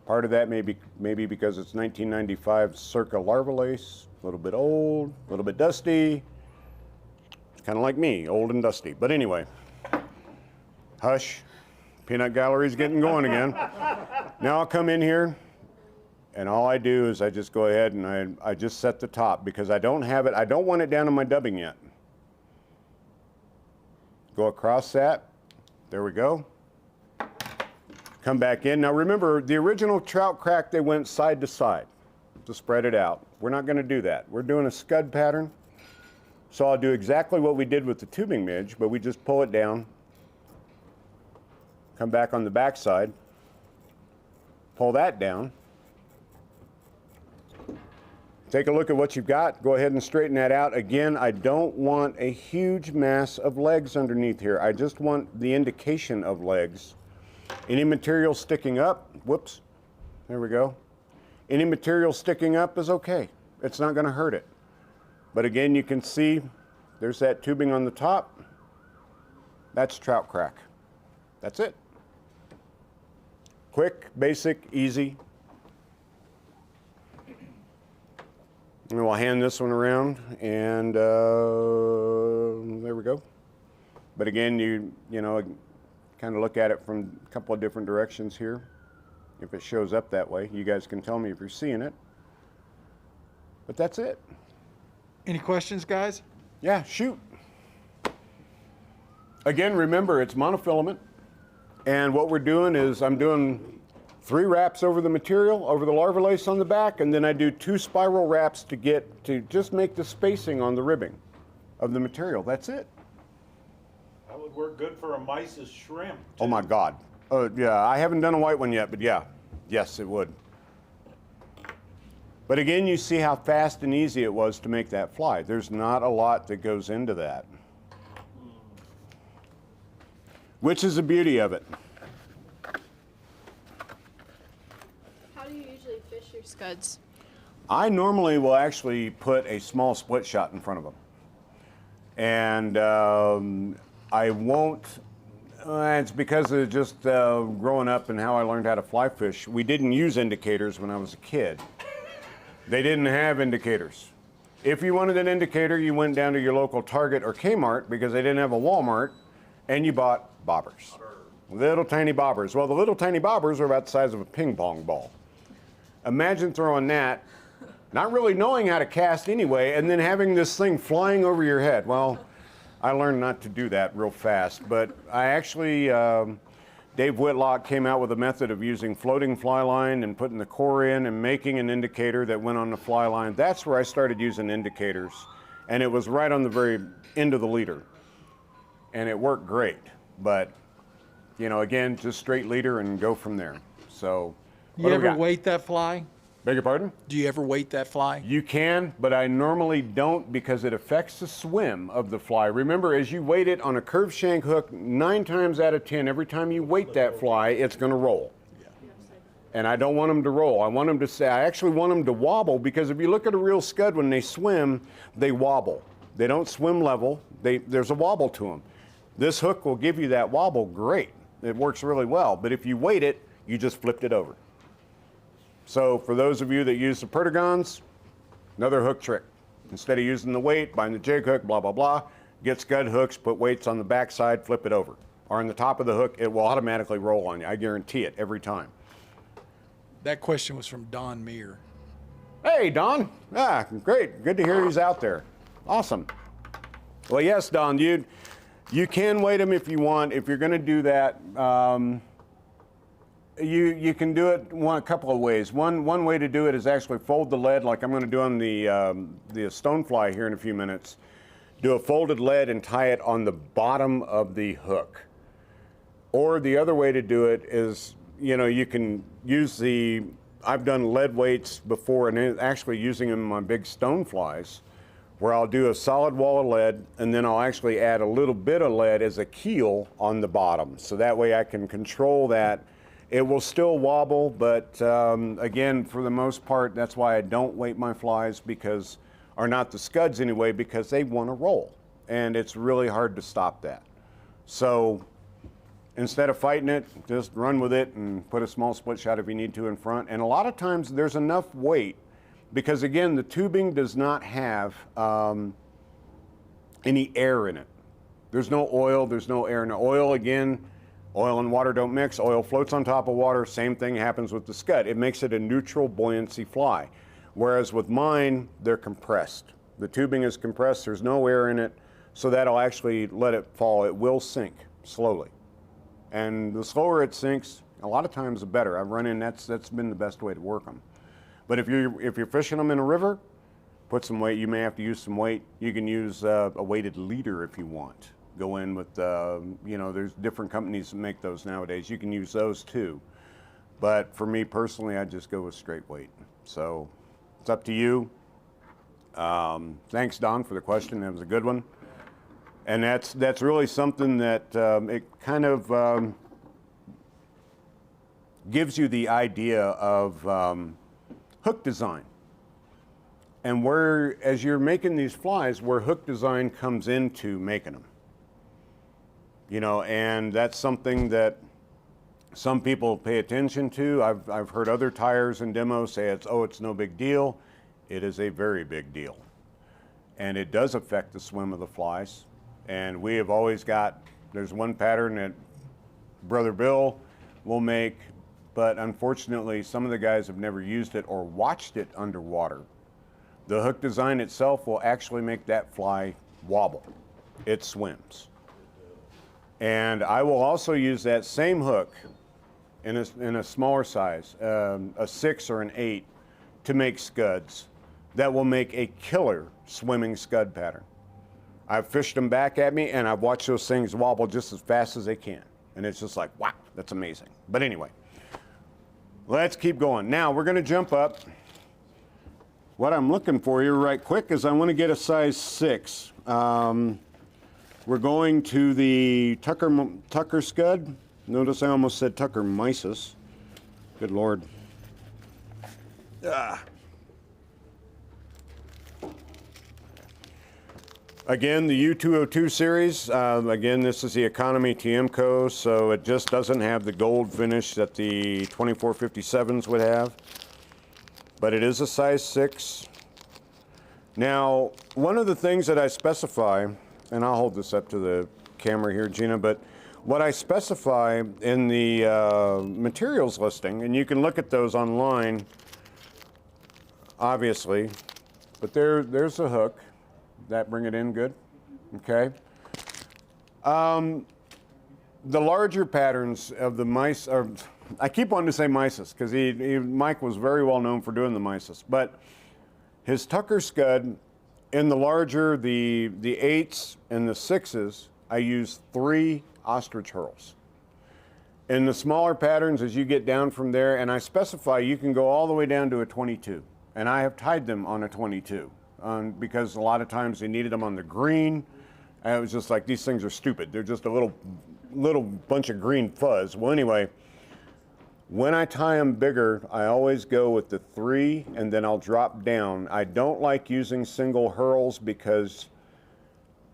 Part of that may be because it's 1995 circa larva lace, a little bit old, a little bit dusty. It's kind of like me, old and dusty. But anyway, hush, peanut gallery's getting going again. Now I'll come in here, and all I do is I just go ahead and I just set the top because I don't have it, I don't want it down in my dubbing yet. Go across that, there we go. Come back in. Now remember, the original Trout Crack, they went side to side to spread it out. We're not going to do that. We're doing a scud pattern. So I'll do exactly what we did with the tubing midge, but we just pull it down, come back on the back side, pull that down. Take a look at what you've got. Go ahead and straighten that out. Again, I don't want a huge mass of legs underneath here. I just want the indication of legs. Any material sticking up, whoops, there we go. Any material sticking up is okay. It's not going to hurt it. But again, you can see there's that tubing on the top. That's Trout Crack. That's it. Quick, basic, easy. And we'll hand this one around, and there we go. But again, you know, kind of look at it from a couple of different directions here. If it shows up that way, you guys can tell me if you're seeing it. But that's it. Any questions, guys? Yeah, shoot. Again, remember, it's monofilament. And what we're doing is I'm doing 3 wraps over the material, over the larva lace on the back, and then I do 2 spiral wraps to just make the spacing on the ribbing of the material. That's it. That would work good for a mice's shrimp. Oh my God. Yeah, I haven't done a white one yet, but yeah, yes, it would. But again, you see how fast and easy it was to make that fly. There's not a lot that goes into that, which is the beauty of it. How do you usually fish your scuds? I normally will actually put a small split shot in front of them. And I won't, it's because of just growing up and how I learned how to fly fish. We didn't use indicators when I was a kid. They didn't have indicators. If you wanted an indicator, you went down to your local Target or Kmart because they didn't have a Walmart, and you bought bobbers. Little tiny bobbers. Well, the little tiny bobbers are about the size of a ping pong ball. Imagine throwing that, not really knowing how to cast anyway, and then having this thing flying over your head. Well, I learned not to do that real fast, but I actually, Dave Whitlock came out with a method of using floating fly line and putting the core in and making an indicator that went on the fly line. That's where I started using indicators, and it was right on the very end of the leader, and it worked great. But, you know, again, just straight leader and go from there. So, You ever weight that fly? Beg your pardon? Do you ever weight that fly? You can, but I normally don't because it affects the swim of the fly. Remember, as you weight it on a curved shank hook, 9 times out of 10, every time you weight that fly, it's going to roll. And I don't want them to roll. I want them to say, I actually want them to wobble, because if you look at a real scud, when they swim, they wobble. They don't swim level. There's a wobble to them. This hook will give you that wobble, great. It works really well. But if you weight it, you just flipped it over. So for those of you that use the Perdigons, another hook trick. Instead of using the weight, buying the jig hook, blah, blah, blah, get scud hooks, put weights on the back side, flip it over. Or on the top of the hook, it will automatically roll on you. I guarantee it every time. That question was from Don Meir. Hey, Don. Ah, great. Good to hear he's out there. Awesome. Well, yes, Don, you can weight them if you want. If you're going to do that, you can do it a couple of ways. One way to do it is actually fold the lead, like I'm going to do on the stonefly here in a few minutes. Do a folded lead and tie it on the bottom of the hook. Or the other way to do it is, you know, you can use I've done lead weights before, and actually using them on big stoneflies, where I'll do a solid wall of lead, and then I'll actually add a little bit of lead as a keel on the bottom. So that way I can control that. It will still wobble, but again, for the most part, that's why I don't weight my flies, or not the scuds anyway, because they want to roll. And it's really hard to stop that. So instead of fighting it, just run with it and put a small split shot if you need to in front. And a lot of times there's enough weight, because again, the tubing does not have any air in it. There's no oil, there's no air in it. Oil, again, oil and water don't mix. Oil floats on top of water. Same thing happens with the scud. It makes it a neutral buoyancy fly. Whereas with mine, they're compressed. The tubing is compressed. There's no air in it. So that'll actually let it fall. It will sink slowly. And the slower it sinks, a lot of times the better. I've run in, that's been the best way to work them. But if you're fishing them in a river, put some weight. You may have to use some weight. You can use a weighted leader if you want. Go in with, you know, there's different companies that make those nowadays. You can use those too. But for me personally, I just go with straight weight. So it's up to you. Thanks, Don, for the question. That was a good one. And that's really something that it kind of gives you the idea of hook design. And as you're making these flies, where hook design comes into making them. You know, and that's something that some people pay attention to. I've heard other tires and demos say it's no big deal. It is a very big deal. And it does affect the swim of the flies. And we have always there's one pattern that Brother Bill will make, but unfortunately some of the guys have never used it or watched it underwater. The hook design itself will actually make that fly wobble. It swims. And I will also use that same hook in a smaller size, a 6 or an 8, to make scuds that will make a killer swimming scud pattern. I've fished them back at me, and I've watched those things wobble just as fast as they can. And it's just like, wow, that's amazing. But anyway, let's keep going. Now we're going to jump up. What I'm looking for here right quick is I want to get a size 6. We're going to the Tucker scud. Notice I almost said Tucker mysis. Good Lord. Again, the U202 series. Again, this is the economy Tiemco, so it just doesn't have the gold finish that the 2457s would have. But it is a size 6. Now, one of the things that I specify, and I'll hold this up to the camera here, Gina, but what I specify in the materials listing, and you can look at those online, obviously, but there's a hook. That bring it in good? Okay. The larger patterns of the mice are, I keep wanting to say mysis because Mike was very well known for doing the mysis, but his Tucker scud in the larger, the 8s and the 6s, I use 3 ostrich herls. In the smaller patterns, as you get down from there, and I specify you can go all the way down to a 22, and I have tied them on a 22 because a lot of times they needed them on the green. And it was just like, these things are stupid. They're just a little bunch of green fuzz. Well, anyway, when I tie them bigger, I always go with the 3 and then I'll drop down. I don't like using single herls because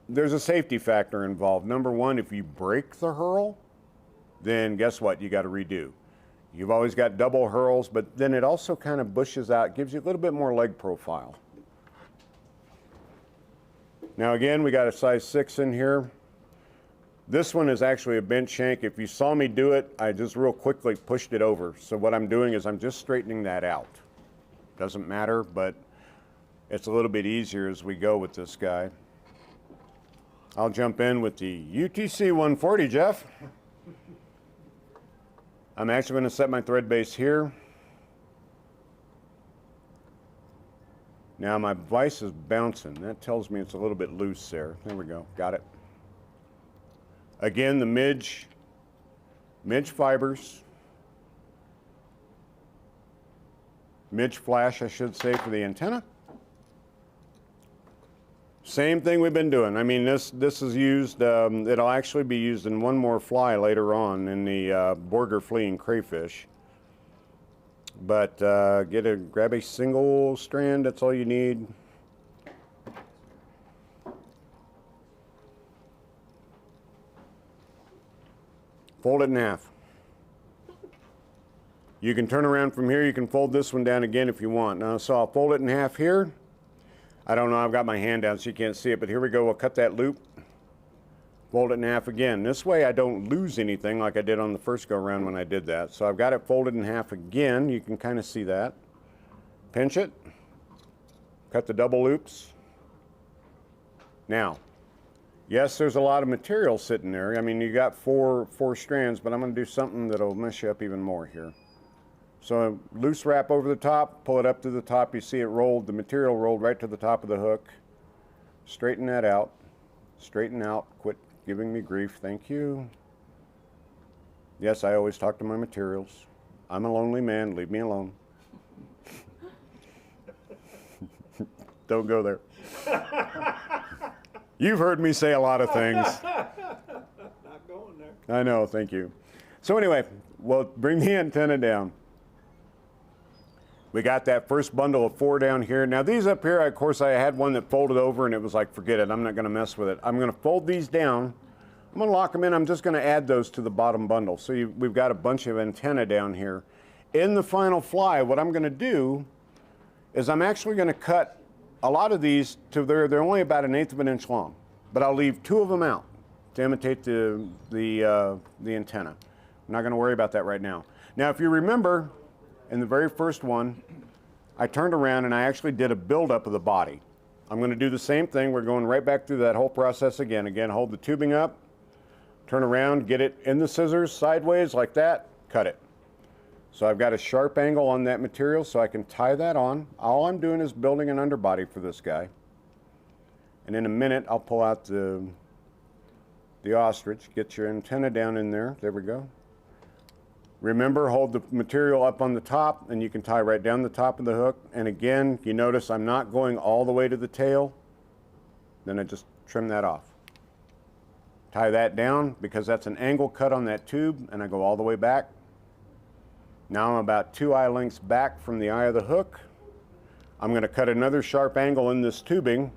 there's a safety factor involved. Number one, if you break the herl, then guess what? You got to redo. You've always got double herls, but then it also kind of bushes out, gives you a little bit more leg profile. Now again, we got a size 6 in here. This one is actually a bent shank. If you saw me do it, I just real quickly pushed it over. So what I'm doing is I'm just straightening that out. Doesn't matter, but it's a little bit easier as we go with this guy. I'll jump in with the UTC 140, Jeff. I'm actually going to set my thread base here. Now my vise is bouncing. That tells me it's a little bit loose there. There we go, got it. Again, the midge fibers. Midge flash, I should say, for the antenna. Same thing we've been doing. I mean, this is used, it'll actually be used in one more fly later on in the Borger fleeing crayfish. But grab a single strand, that's all you need. Fold it in half. You can turn around from here, you can fold this one down again if you want. Now, so I'll fold it in half here. I don't know, I've got my hand down so you can't see it, but here we go, we'll cut that loop. Fold it in half again. This way I don't lose anything like I did on the first go around when I did that. So I've got it folded in half again. You can kind of see that. Pinch it. Cut the double loops. Now, yes, there's a lot of material sitting there. I mean, you got four strands, but I'm going to do something that'll mess you up even more here. So loose wrap over the top, pull it up to the top. You see it rolled, the material rolled right to the top of the hook. Straighten that out. Straighten out. Quit giving me grief, thank you. Yes, I always talk to my materials. I'm a lonely man, leave me alone. Don't go there. You've heard me say a lot of things. Not going there. I know, thank you. So anyway, we'll bring the antenna down. We got that first bundle of 4 down here. Now these up here, of course, I had one that folded over and it was like, forget it, I'm not gonna mess with it. I'm gonna fold these down. I'm gonna lock them in. I'm just gonna add those to the bottom bundle. So we've got a bunch of antennae down here. In the final fly, what I'm gonna do is I'm actually gonna cut a lot of these to they're only about 1/8 of an inch long, but I'll leave 2 of them out to imitate the antenna. I'm not gonna worry about that right now. Now, if you remember, in the very first one, I turned around and I actually did a buildup of the body. I'm going to do the same thing. We're going right back through that whole process again. Again, hold the tubing up, turn around, get it in the scissors sideways like that, cut it. So I've got a sharp angle on that material so I can tie that on. All I'm doing is building an underbody for this guy. And in a minute, I'll pull out the ostrich, get your antenna down in there. There we go. Remember, hold the material up on the top and you can tie right down the top of the hook. And again, you notice I'm not going all the way to the tail. Then I just trim that off. Tie that down because that's an angle cut on that tube and I go all the way back. Now I'm about 2 eye lengths back from the eye of the hook. I'm going to cut another sharp angle in this tubing.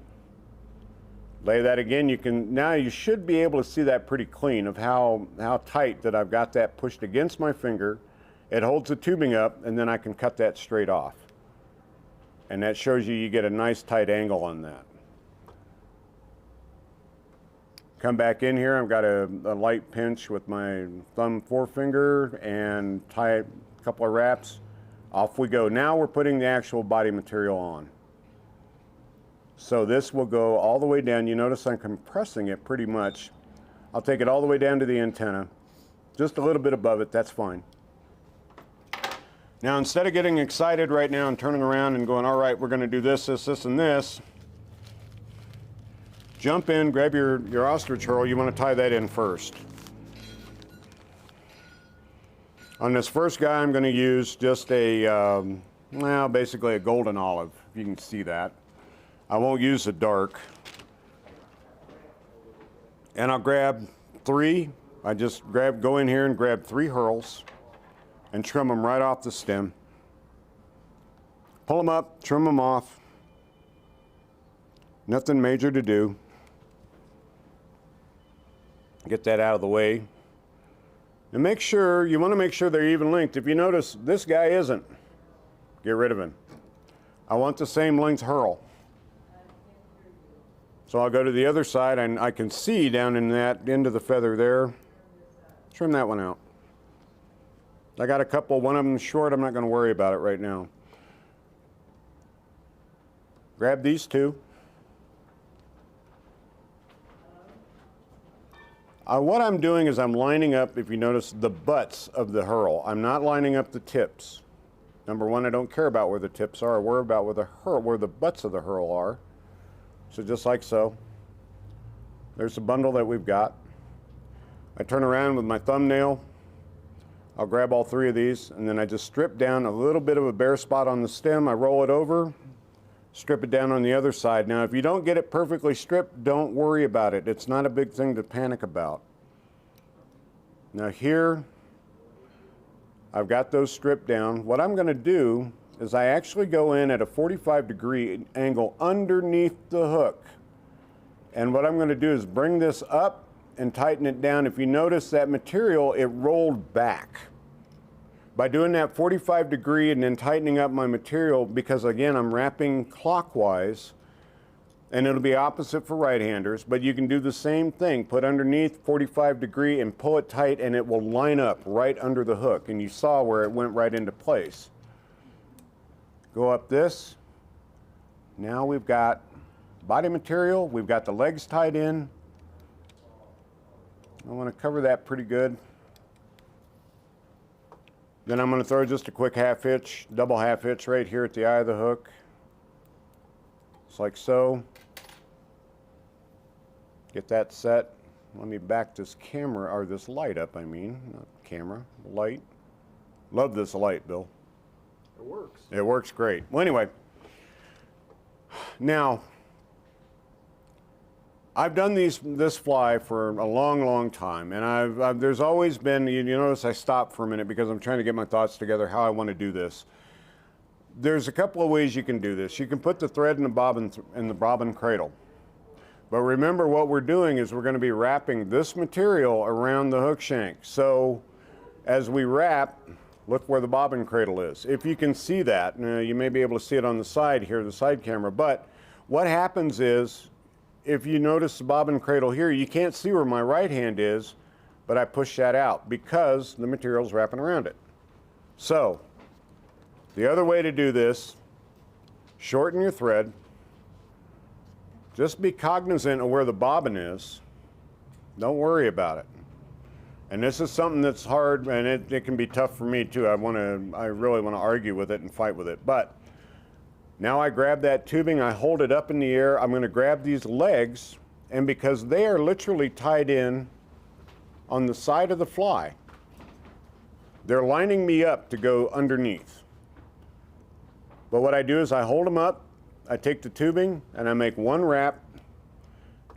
Lay that again. Now you should be able to see that pretty clean of how tight that I've got that pushed against my finger. It holds the tubing up and then I can cut that straight off. And that shows you get a nice tight angle on that. Come back in here, I've got a light pinch with my thumb forefinger and tie a couple of wraps. Off we go. Now we're putting the actual body material on. So this will go all the way down. You notice I'm compressing it pretty much I'll take it all the way down to the antenna. Just a little bit above it, that's fine. Now, instead of getting excited right now and turning around and going, all right, we're going to do this, this, this, and this, jump in, grab your ostrich herl. You want to tie that in first. On this first guy, I'm going to use just a, well, basically a golden olive, if you can see that. I won't use the dark. And I'll grab 3. I just go in here and grab 3 herls and trim them right off the stem. Pull them up, trim them off. Nothing major to do. Get that out of the way. And make sure, you want to make sure they're even length. If you notice, this guy isn't. Get rid of him. I want the same length herl. So I'll go to the other side, and I can see down in that end of the feather there. Trim that one out. I got a couple, one of them short, I'm not going to worry about it right now. Grab these 2. What I'm doing is I'm lining up, if you notice, the butts of the herl. I'm not lining up the tips. Number 1, I don't care about where the tips are. I worry about where the butts of the herl are. So just like so. There's the bundle that we've got. I turn around with my thumbnail. I'll grab all 3 of these, and then I just strip down a little bit of a bare spot on the stem. I roll it over, strip it down on the other side. Now, if you don't get it perfectly stripped, don't worry about it. It's not a big thing to panic about. Now here, I've got those stripped down. What I'm going to do is I actually go in at a 45-degree angle underneath the hook. And what I'm going to do is bring this up and tighten it down. If you notice that material, it rolled back. By doing that 45-degree and then tightening up my material, because again, I'm wrapping clockwise, and it'll be opposite for right-handers, but you can do the same thing. Put underneath 45-degree and pull it tight, and it will line up right under the hook. And you saw where it went right into place. Go up this. Now we've got body material. We've got the legs tied in. I want to cover that pretty good. Then I'm going to throw just a quick half hitch, double half hitch right here at the eye of the hook. Just like so. Get that set. Let me back this camera, or this light up, I mean. Not camera, light. Love this light, Bill. It works. It works great. Well, anyway. Now, I've done this fly for a long, long time, and there's always been, you notice I stopped for a minute because I'm trying to get my thoughts together how I want to do this. There's a couple of ways you can do this. You can put the thread in the bobbin cradle. But remember, what we're doing is we're going to be wrapping this material around the hook shank. So as we wrap, look where the bobbin cradle is. If you can see that, you may be able to see it on the side here, the side camera, but what happens is, if you notice the bobbin cradle here, you can't see where my right hand is, but I push that out because the material's wrapping around it. So, the other way to do this, shorten your thread. Just be cognizant of where the bobbin is. Don't worry about it. And this is something that's hard, and it can be tough for me too. I really want to argue with it and fight with it. But now I grab that tubing, I hold it up in the air, I'm going to grab these legs, and because they are literally tied in on the side of the fly, they're lining me up to go underneath. But what I do is I hold them up, I take the tubing, and I make one wrap,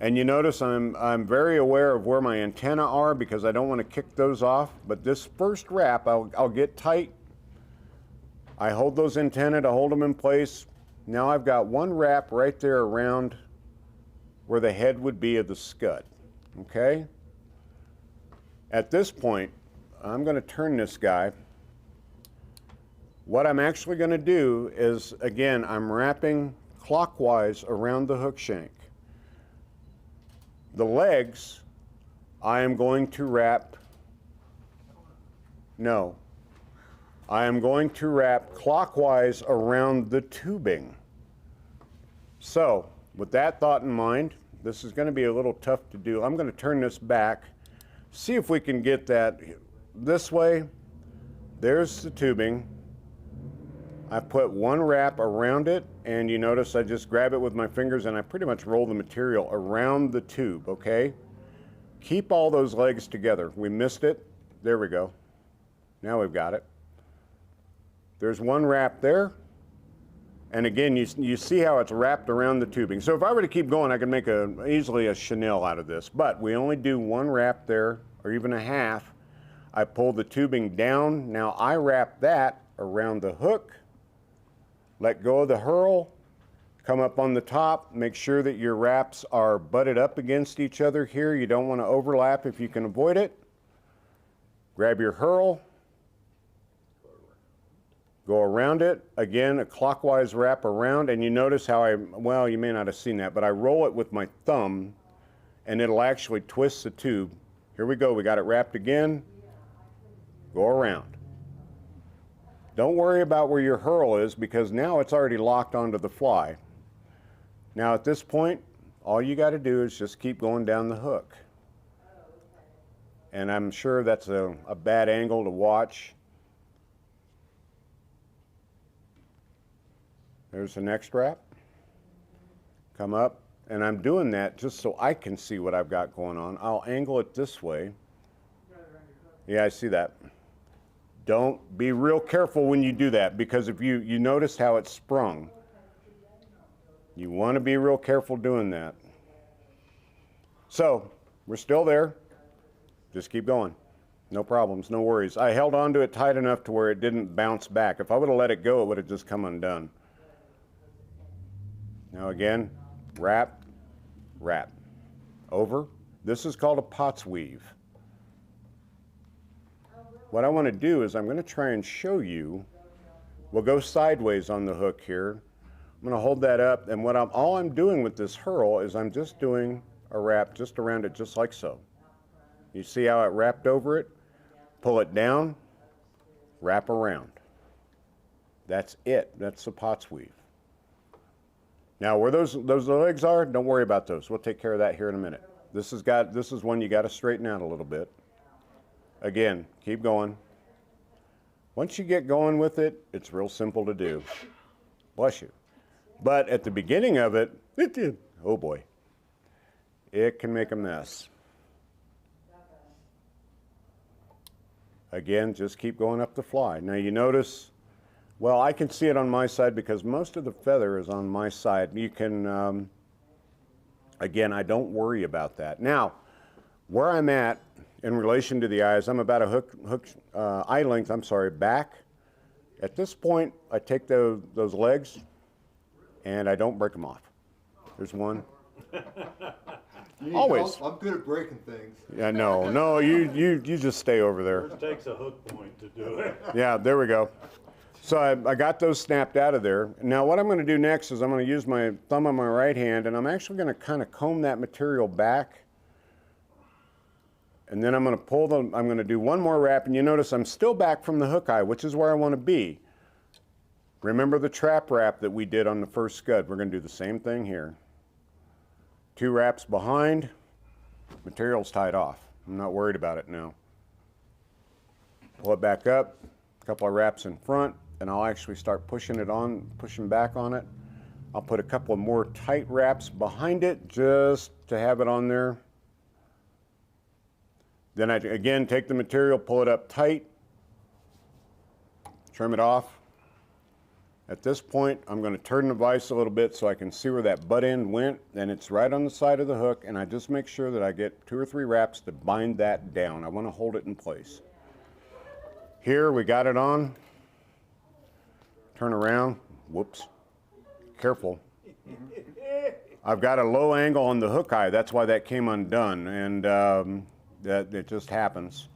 and you notice I'm very aware of where my antennae are because I don't want to kick those off, but this first wrap, I'll get tight. I hold those antennae to hold them in place. Now I've got one wrap right there around where the head would be of the scud, okay? At this point, I'm going to turn this guy. What I'm actually going to do is, again, I'm wrapping clockwise around the hook shank. The legs, I am going to wrap, no. I am going to wrap clockwise around the tubing. So, with that thought in mind, This is going to be a little tough to do. I'm going to turn this back, see if we can get that this way. There's the tubing. I put one wrap around it, and you notice I just grab it with my fingers and I pretty much roll the material around the tube, okay? Keep all those legs together. We missed it. There we go. Now we've got it. There's one wrap there. And again, you see how it's wrapped around the tubing. So if I were to keep going, I could make easily a chenille out of this. But we only do one wrap there, or even a half. I pull the tubing down. Now I wrap that around the hook. Let go of the herl. Come up on the top. Make sure that your wraps are butted up against each other here. You don't want to overlap if you can avoid it. Grab your herl. Go around it, again, a clockwise wrap around, and you notice how well, you may not have seen that, but I roll it with my thumb, and it'll actually twist the tube. Here we go, we got it wrapped again. Go around. Don't worry about where your herl is, because now it's already locked onto the fly. Now at this point, all you got to do is just keep going down the hook. And I'm sure that's a bad angle to watch. There's the next wrap. Come up, and I'm doing that just so I can see what I've got going on. I'll angle it this way. Yeah, I see that. Don't be real careful when you do that, because if you notice how it's sprung. You want to be real careful doing that. So, we're still there. Just keep going. No problems, no worries. I held onto it tight enough to where it didn't bounce back. If I would have let it go, it would have just come undone. Now again, wrap, wrap. Over. This is called a Potts weave. What I want to do is I'm going to try and show you. We'll go sideways on the hook here. I'm going to hold that up, and all I'm doing with this herl is I'm just doing a wrap just around it, just like so. You see how it wrapped over it? Pull it down, wrap around. That's it. That's the Potts weave. Now, where those legs are, don't worry about those. We'll take care of that here in a minute. This is one you got to straighten out a little bit. Again, keep going. Once you get going with it, it's real simple to do. Bless you. But at the beginning of it, oh boy, it can make a mess. Again, just keep going up the fly. Now you notice, well, I can see it on my side because most of the feather is on my side. You can, again, I don't worry about that. Now, where I'm at in relation to the eyes, I'm about a eye length, back. At this point, I take those legs and I don't break them off. There's one. Always. I'm good at breaking things. Yeah, no, you just stay over there. It takes a hook point to do it. Yeah, there we go. So I got those snapped out of there. Now what I'm going to do next is I'm going to use my thumb on my right hand, and I'm actually going to kind of comb that material back. And then I'm going to do one more wrap, and you notice I'm still back from the hook eye, which is where I want to be. Remember the trap wrap that we did on the first scud? We're going to do the same thing here. 2 wraps behind, material's tied off. I'm not worried about it now. Pull it back up, a couple of wraps in front, and I'll actually start pushing back on it. I'll put a couple of more tight wraps behind it just to have it on there. Then I, again, take the material, pull it up tight, trim it off. At this point, I'm going to turn the vise a little bit so I can see where that butt end went, and it's right on the side of the hook, and I just make sure that I get 2 or 3 wraps to bind that down. I want to hold it in place. Here, we got it on. Turn around. Whoops. Careful. I've got a low angle on the hook eye. That's why that came undone, and that it just happens.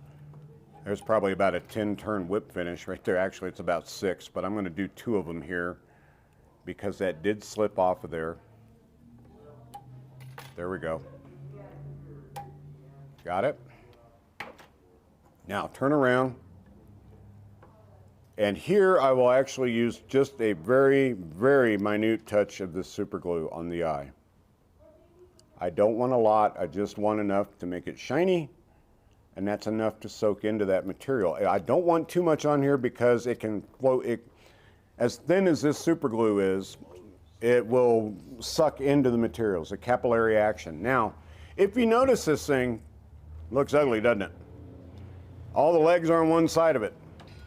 There's probably about a 10-turn whip finish right there. Actually, it's about 6, but I'm going to do 2 of them here because that did slip off of there. There we go. Got it? Now, turn around. And here I will actually use just a very, very minute touch of this super glue on the eye. I don't want a lot. I just want enough to make it shiny, and that's enough to soak into that material. I don't want too much on here because it can float. As thin as this super glue is, it will suck into the materials, a capillary action. Now, if you notice, this thing looks ugly, doesn't it? All the legs are on one side of it.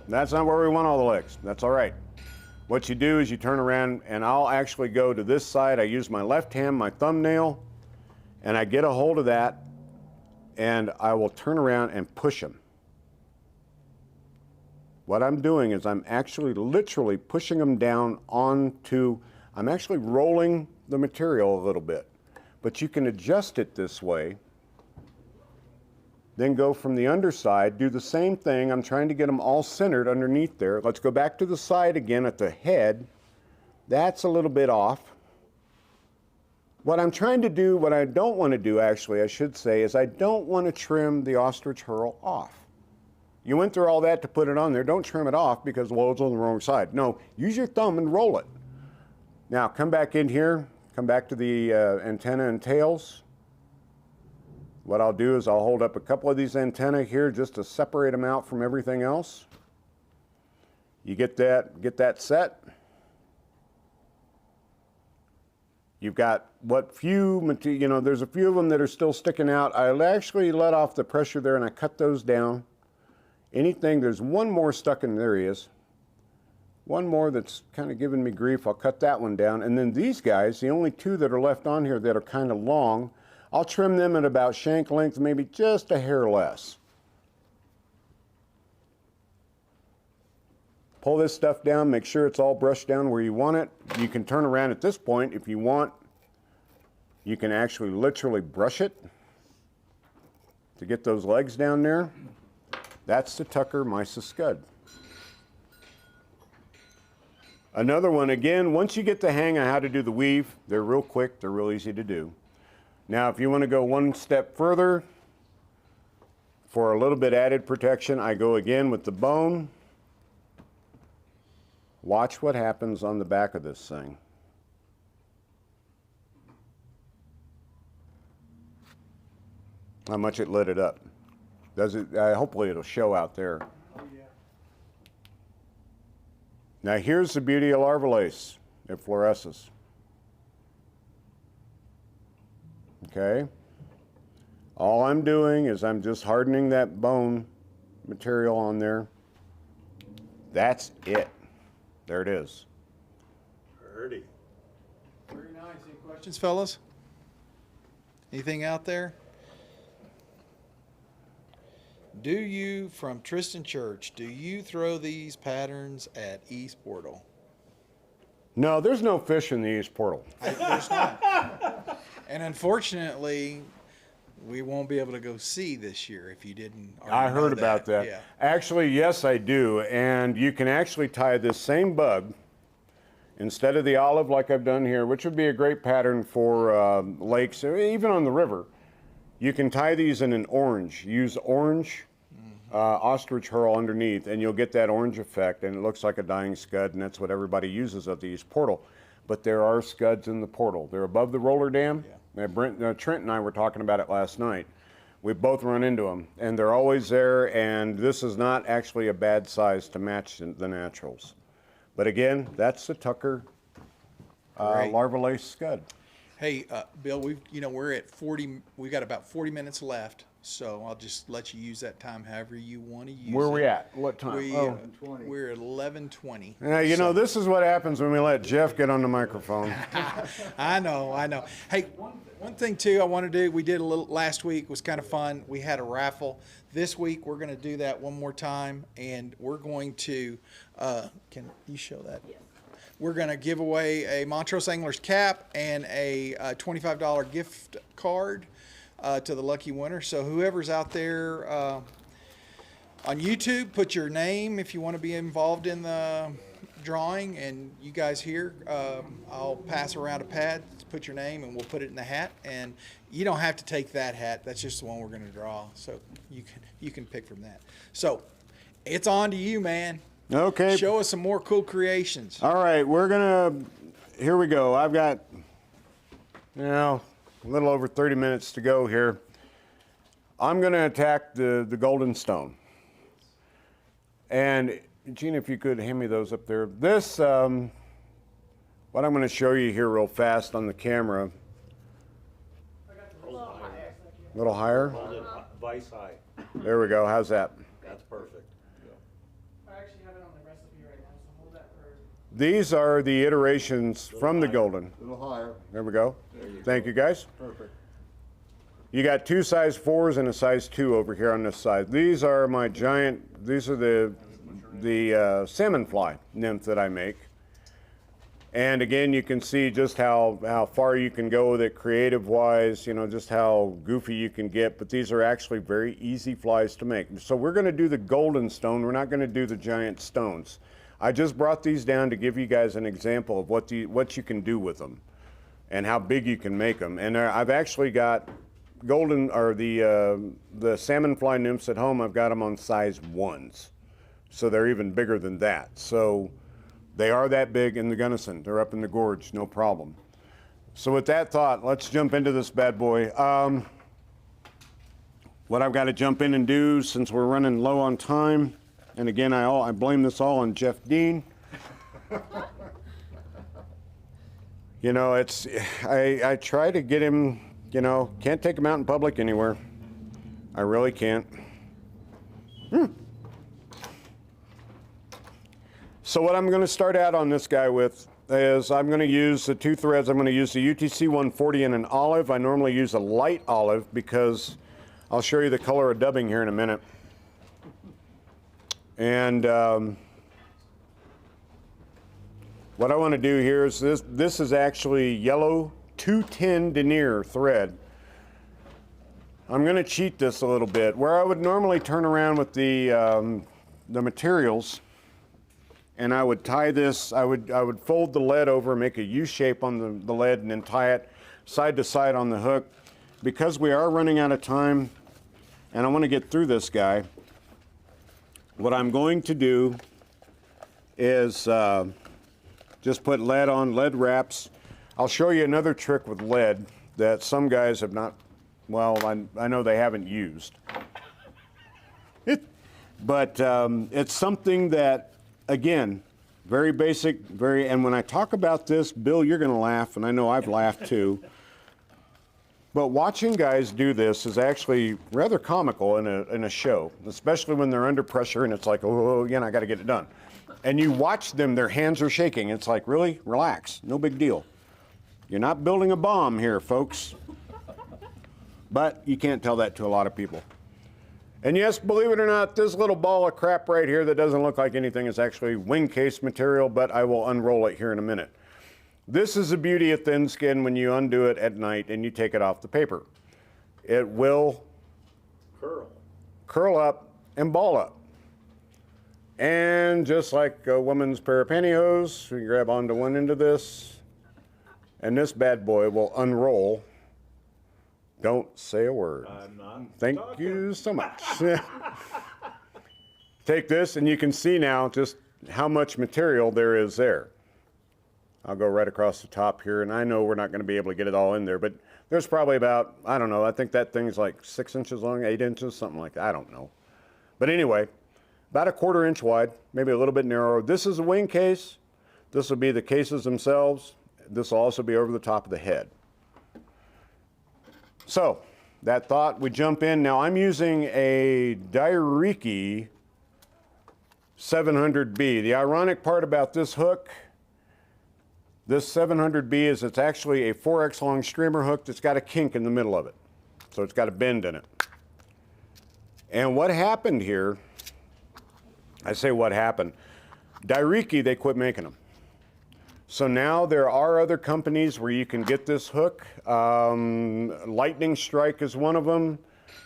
That's not where we want all the legs. That's all right. What you do is you turn around, and I'll actually go to this side. I use my left hand, my thumbnail, and I get a hold of that, and I will turn around and push them. What I'm doing is I'm actually literally pushing them down onto, I'm actually rolling the material a little bit. But you can adjust it this way, then go from the underside, do the same thing. I'm trying to get them all centered underneath there. Let's go back to the side again at the head. That's a little bit off. What I'm trying to do, what I don't want to do actually, I should say, is I don't want to trim the ostrich herl off. You went through all that to put it on there. Don't trim it off because, well, it's on the wrong side. No, use your thumb and roll it. Now, come back in here, come back to the antenna and tails. What I'll do is I'll hold up a couple of these antennae here just to separate them out from everything else. You get that set. You've got what few, you know, there's a few of them that are still sticking out. I actually let off the pressure there and I cut those down. Anything, there's one more stuck in, there he is. One more that's kind of giving me grief, I'll cut that one down. And then these guys, the only two that are left on here that are kind of long, I'll trim them at about shank length, maybe just a hair less. Pull this stuff down, make sure it's all brushed down where you want it. You can turn around at this point if you want. You can actually literally brush it to get those legs down there. That's the Tucker Misa Scud. Another one, again, once you get the hang of how to do the weave, they're real quick, they're real easy to do. Now, if you want to go one step further, for a little bit added protection, I go again with the bone. Watch what happens on the back of this thing. How much it lit it up. Does it? Hopefully it'll show out there. Oh, yeah. Now here's the beauty of larva lace. It fluoresces. Okay? All I'm doing is I'm just hardening that bone material on there. That's it. There it is. Pretty. Very nice. Any questions, fellas? Anything out there? Do you, from Tristan Church, do you throw these patterns at East Portal? No, there's no fish in the East Portal. There's not. And unfortunately, we won't be able to go see this year if you didn't already I heard know about that. Yeah. Actually, yes, I do. And you can actually tie this same bug instead of the olive like I've done here, which would be a great pattern for lakes, or even on the river. You can tie these in an orange. Use orange ostrich herl underneath, and you'll get that orange effect, and it looks like a dying scud, and that's what everybody uses at the East Portal. But there are scuds in the portal. They're above the roller dam. Yeah. Trent and I were talking about it last night. We both run into them, and they're always there, and this is not actually a bad size to match the naturals. But again, that's the Tucker larva lace scud. Hey, Bill, we're at 40. We got about 40 minutes left, so I'll just let you use that time however you want to use it. Where are we at? What time? We're at 11:20. Yeah, this is what happens when we let Jeff get on the microphone. I know. Hey, one thing too I want to do, we did a little last week, was kind of fun. We had a raffle. This week we're going to do that one more time, and we're going to, can you show that? Yes. We're going to give away a Montrose Anglers cap and a $25 gift card to the lucky winner. So whoever's out there on YouTube, put your name if you want to be involved in the drawing. And you guys here, I'll pass around a pad to put your name, and we'll put it in the hat. And you don't have to take that hat. That's just the one we're going to draw. So you can pick from that. So it's on to you, man. Okay. Show us some more cool creations. All right, here we go. I've got, a little over 30 minutes to go here. I'm going to attack the golden stone. And Gina, if you could hand me those up there. This, what I'm going to show you here real fast on the camera. A little higher. A little higher? Hold it vice high. There we go. How's that? That's perfect. I actually have it on the recipe right now, so hold that for. These are the iterations from the golden. A little higher. There we go. Thank you, guys. Perfect. You got 2 size 4s and a size 2 over here on this side. These are my giant, these are the salmon fly nymph that I make. And again, you can see just how far you can go with it creative-wise, you know, just how goofy you can get. But these are actually very easy flies to make. So we're going to do the golden stone. We're not going to do the giant stones. I just brought these down to give you guys an example of what you can do with them and how big you can make them. And I've actually got golden, or the salmon fly nymphs at home. I've got them on size 1s, so they're even bigger than that. So they are that big in the Gunnison. They're up in the gorge, no problem. So with that thought, let's jump into this bad boy. What I've got to jump in and do, since we're running low on time, and again, I blame this all on Jeff Dean. You know, I try to get him, you know, can't take him out in public anywhere. I really can't. So what I'm going to start out on this guy with is I'm going to use the 2 threads. I'm going to use the UTC 140 in an olive. I normally use a light olive because I'll show you the color of dubbing here in a minute. And what I want to do here is this is actually yellow 210 denier thread. I'm going to cheat this a little bit. Where I would normally turn around with the materials, and I would tie this, I would fold the lead over, make a U shape on the lead, and then tie it side to side on the hook. Because we are running out of time, and I want to get through this guy, what I'm going to do is just put lead on, lead wraps. I'll show you another trick with lead that some guys have not, well, I know they haven't used. But it's something that, again, very basic, and when I talk about this, Bill, you're going to laugh, and I know I've laughed too. But watching guys do this is actually rather comical in a show, especially when they're under pressure and it's like, oh, again, I got to get it done. And you watch them, their hands are shaking. It's like, really? Relax, no big deal. You're not building a bomb here, folks. But you can't tell that to a lot of people. And yes, believe it or not, this little ball of crap right here that doesn't look like anything is actually wing case material, but I will unroll it here in a minute. This is the beauty of thin skin when you undo it at night and you take it off the paper. It will curl up and ball up. And just like a woman's pair of pantyhose, we grab onto one end of this, and this bad boy will unroll. Don't say a word. I'm not Thank talking. you so much. Take this, and you can see now just how much material there is there. I'll go right across the top here, and I know we're not going to be able to get it all in there, but there's probably about, I don't know, I think that thing's like 6 inches long, 8 inches, something like that. I don't know. But anyway, about a 1/4 inch wide, maybe a little bit narrower. This is a wing case. This will be the cases themselves. This will also be over the top of the head. So, that thought, we jump in. Now, I'm using a Daiiki 700B. The ironic part about this hook, this 700B, is it's actually a 4X long streamer hook that's got a kink in the middle of it. So it's got a bend in it. And what happened here, I say what happened, Daiiki, they quit making them. So now there are other companies where you can get this hook. Lightning Strike is one of them.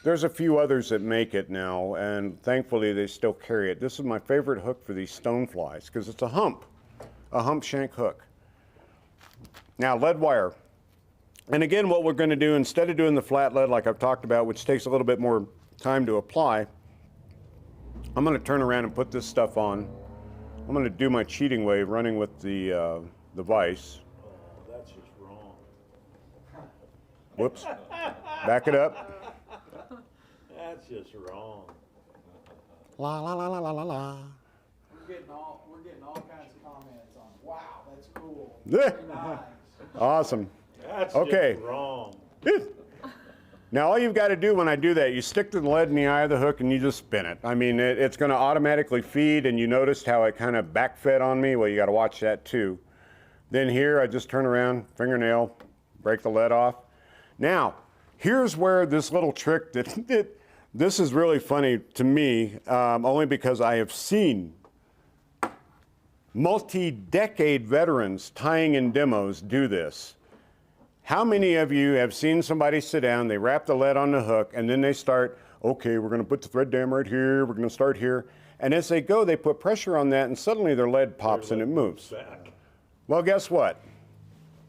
There's a few others that make it now, and thankfully they still carry it. This is my favorite hook for these stone flies because it's a hump shank hook. Now, lead wire. And again, what we're going to do, instead of doing the flat lead like I've talked about, which takes a little bit more time to apply, I'm going to turn around and put this stuff on. I'm going to do my cheating way, running with the vise. Oh, that's just wrong. Whoops. Back it up. That's just wrong. La la la la la la la. We're getting all kinds of comments on. Wow, that's cool. Yeah. Very nice. Awesome. That's Okay. just wrong. Now all you've got to do when I do that, you stick the lead in the eye of the hook and you just spin it. I mean, it's going to automatically feed, and you noticed how it kind of backfed on me? Well, you got to watch that too. Then here, I just turn around, fingernail, break the lead off. Now, here's where this little trick this is really funny to me, only because I have seen multi-decade veterans tying in demos do this. How many of you have seen somebody sit down, they wrap the lead on the hook, and then they start, okay, we're going to put the thread dam right here, we're going to start here. And as they go, they put pressure on that, and suddenly their lead pops and it moves. Back. Well, guess what?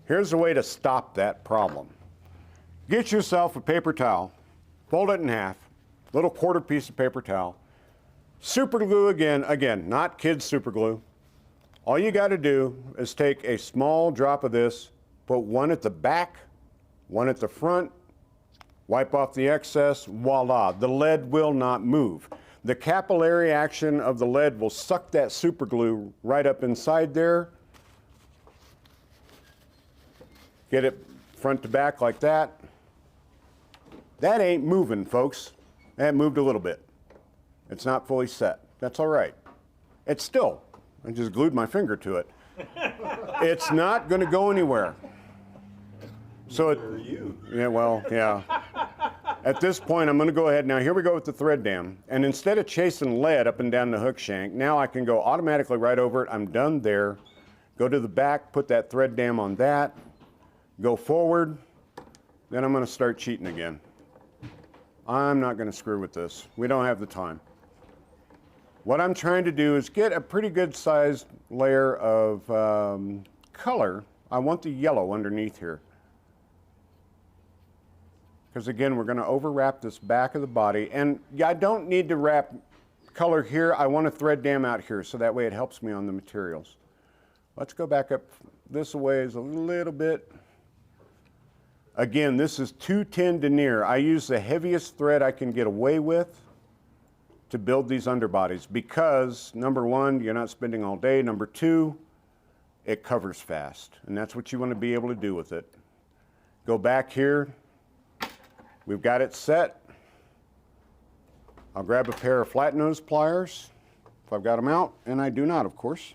Here's a way to stop that problem. Get yourself a paper towel, fold it in half, little quarter piece of paper towel. Super glue again, not kids super glue. All you got to do is take a small drop of this, put one at the back, one at the front, wipe off the excess, voila, the lead will not move. The capillary action of the lead will suck that super glue right up inside there. Get it front to back like that. That ain't moving, folks. That moved a little bit. It's not fully set. That's all right. It's still, I just glued my finger to it. It's not going to go anywhere. So yeah, well, yeah. At this point, I'm going to go ahead. Now, here we go with the thread dam. And instead of chasing lead up and down the hook shank, now I can go automatically right over it. I'm done there. Go to the back, put that thread dam on that. Go forward. Then I'm going to start cheating again. I'm not going to screw with this. We don't have the time. What I'm trying to do is get a pretty good sized layer of color. I want the yellow underneath here. Because again, we're going to overwrap this back of the body. And I don't need to wrap color here. I want a thread dam out here, so that way it helps me on the materials. Let's go back up this ways a little bit. Again, this is 210 denier. I use the heaviest thread I can get away with to build these underbodies because, number one, you're not spending all day. Number two, it covers fast. And that's what you want to be able to do with it. Go back here. We've got it set. I'll grab a pair of flat nose pliers if I've got them out, and I do not, of course.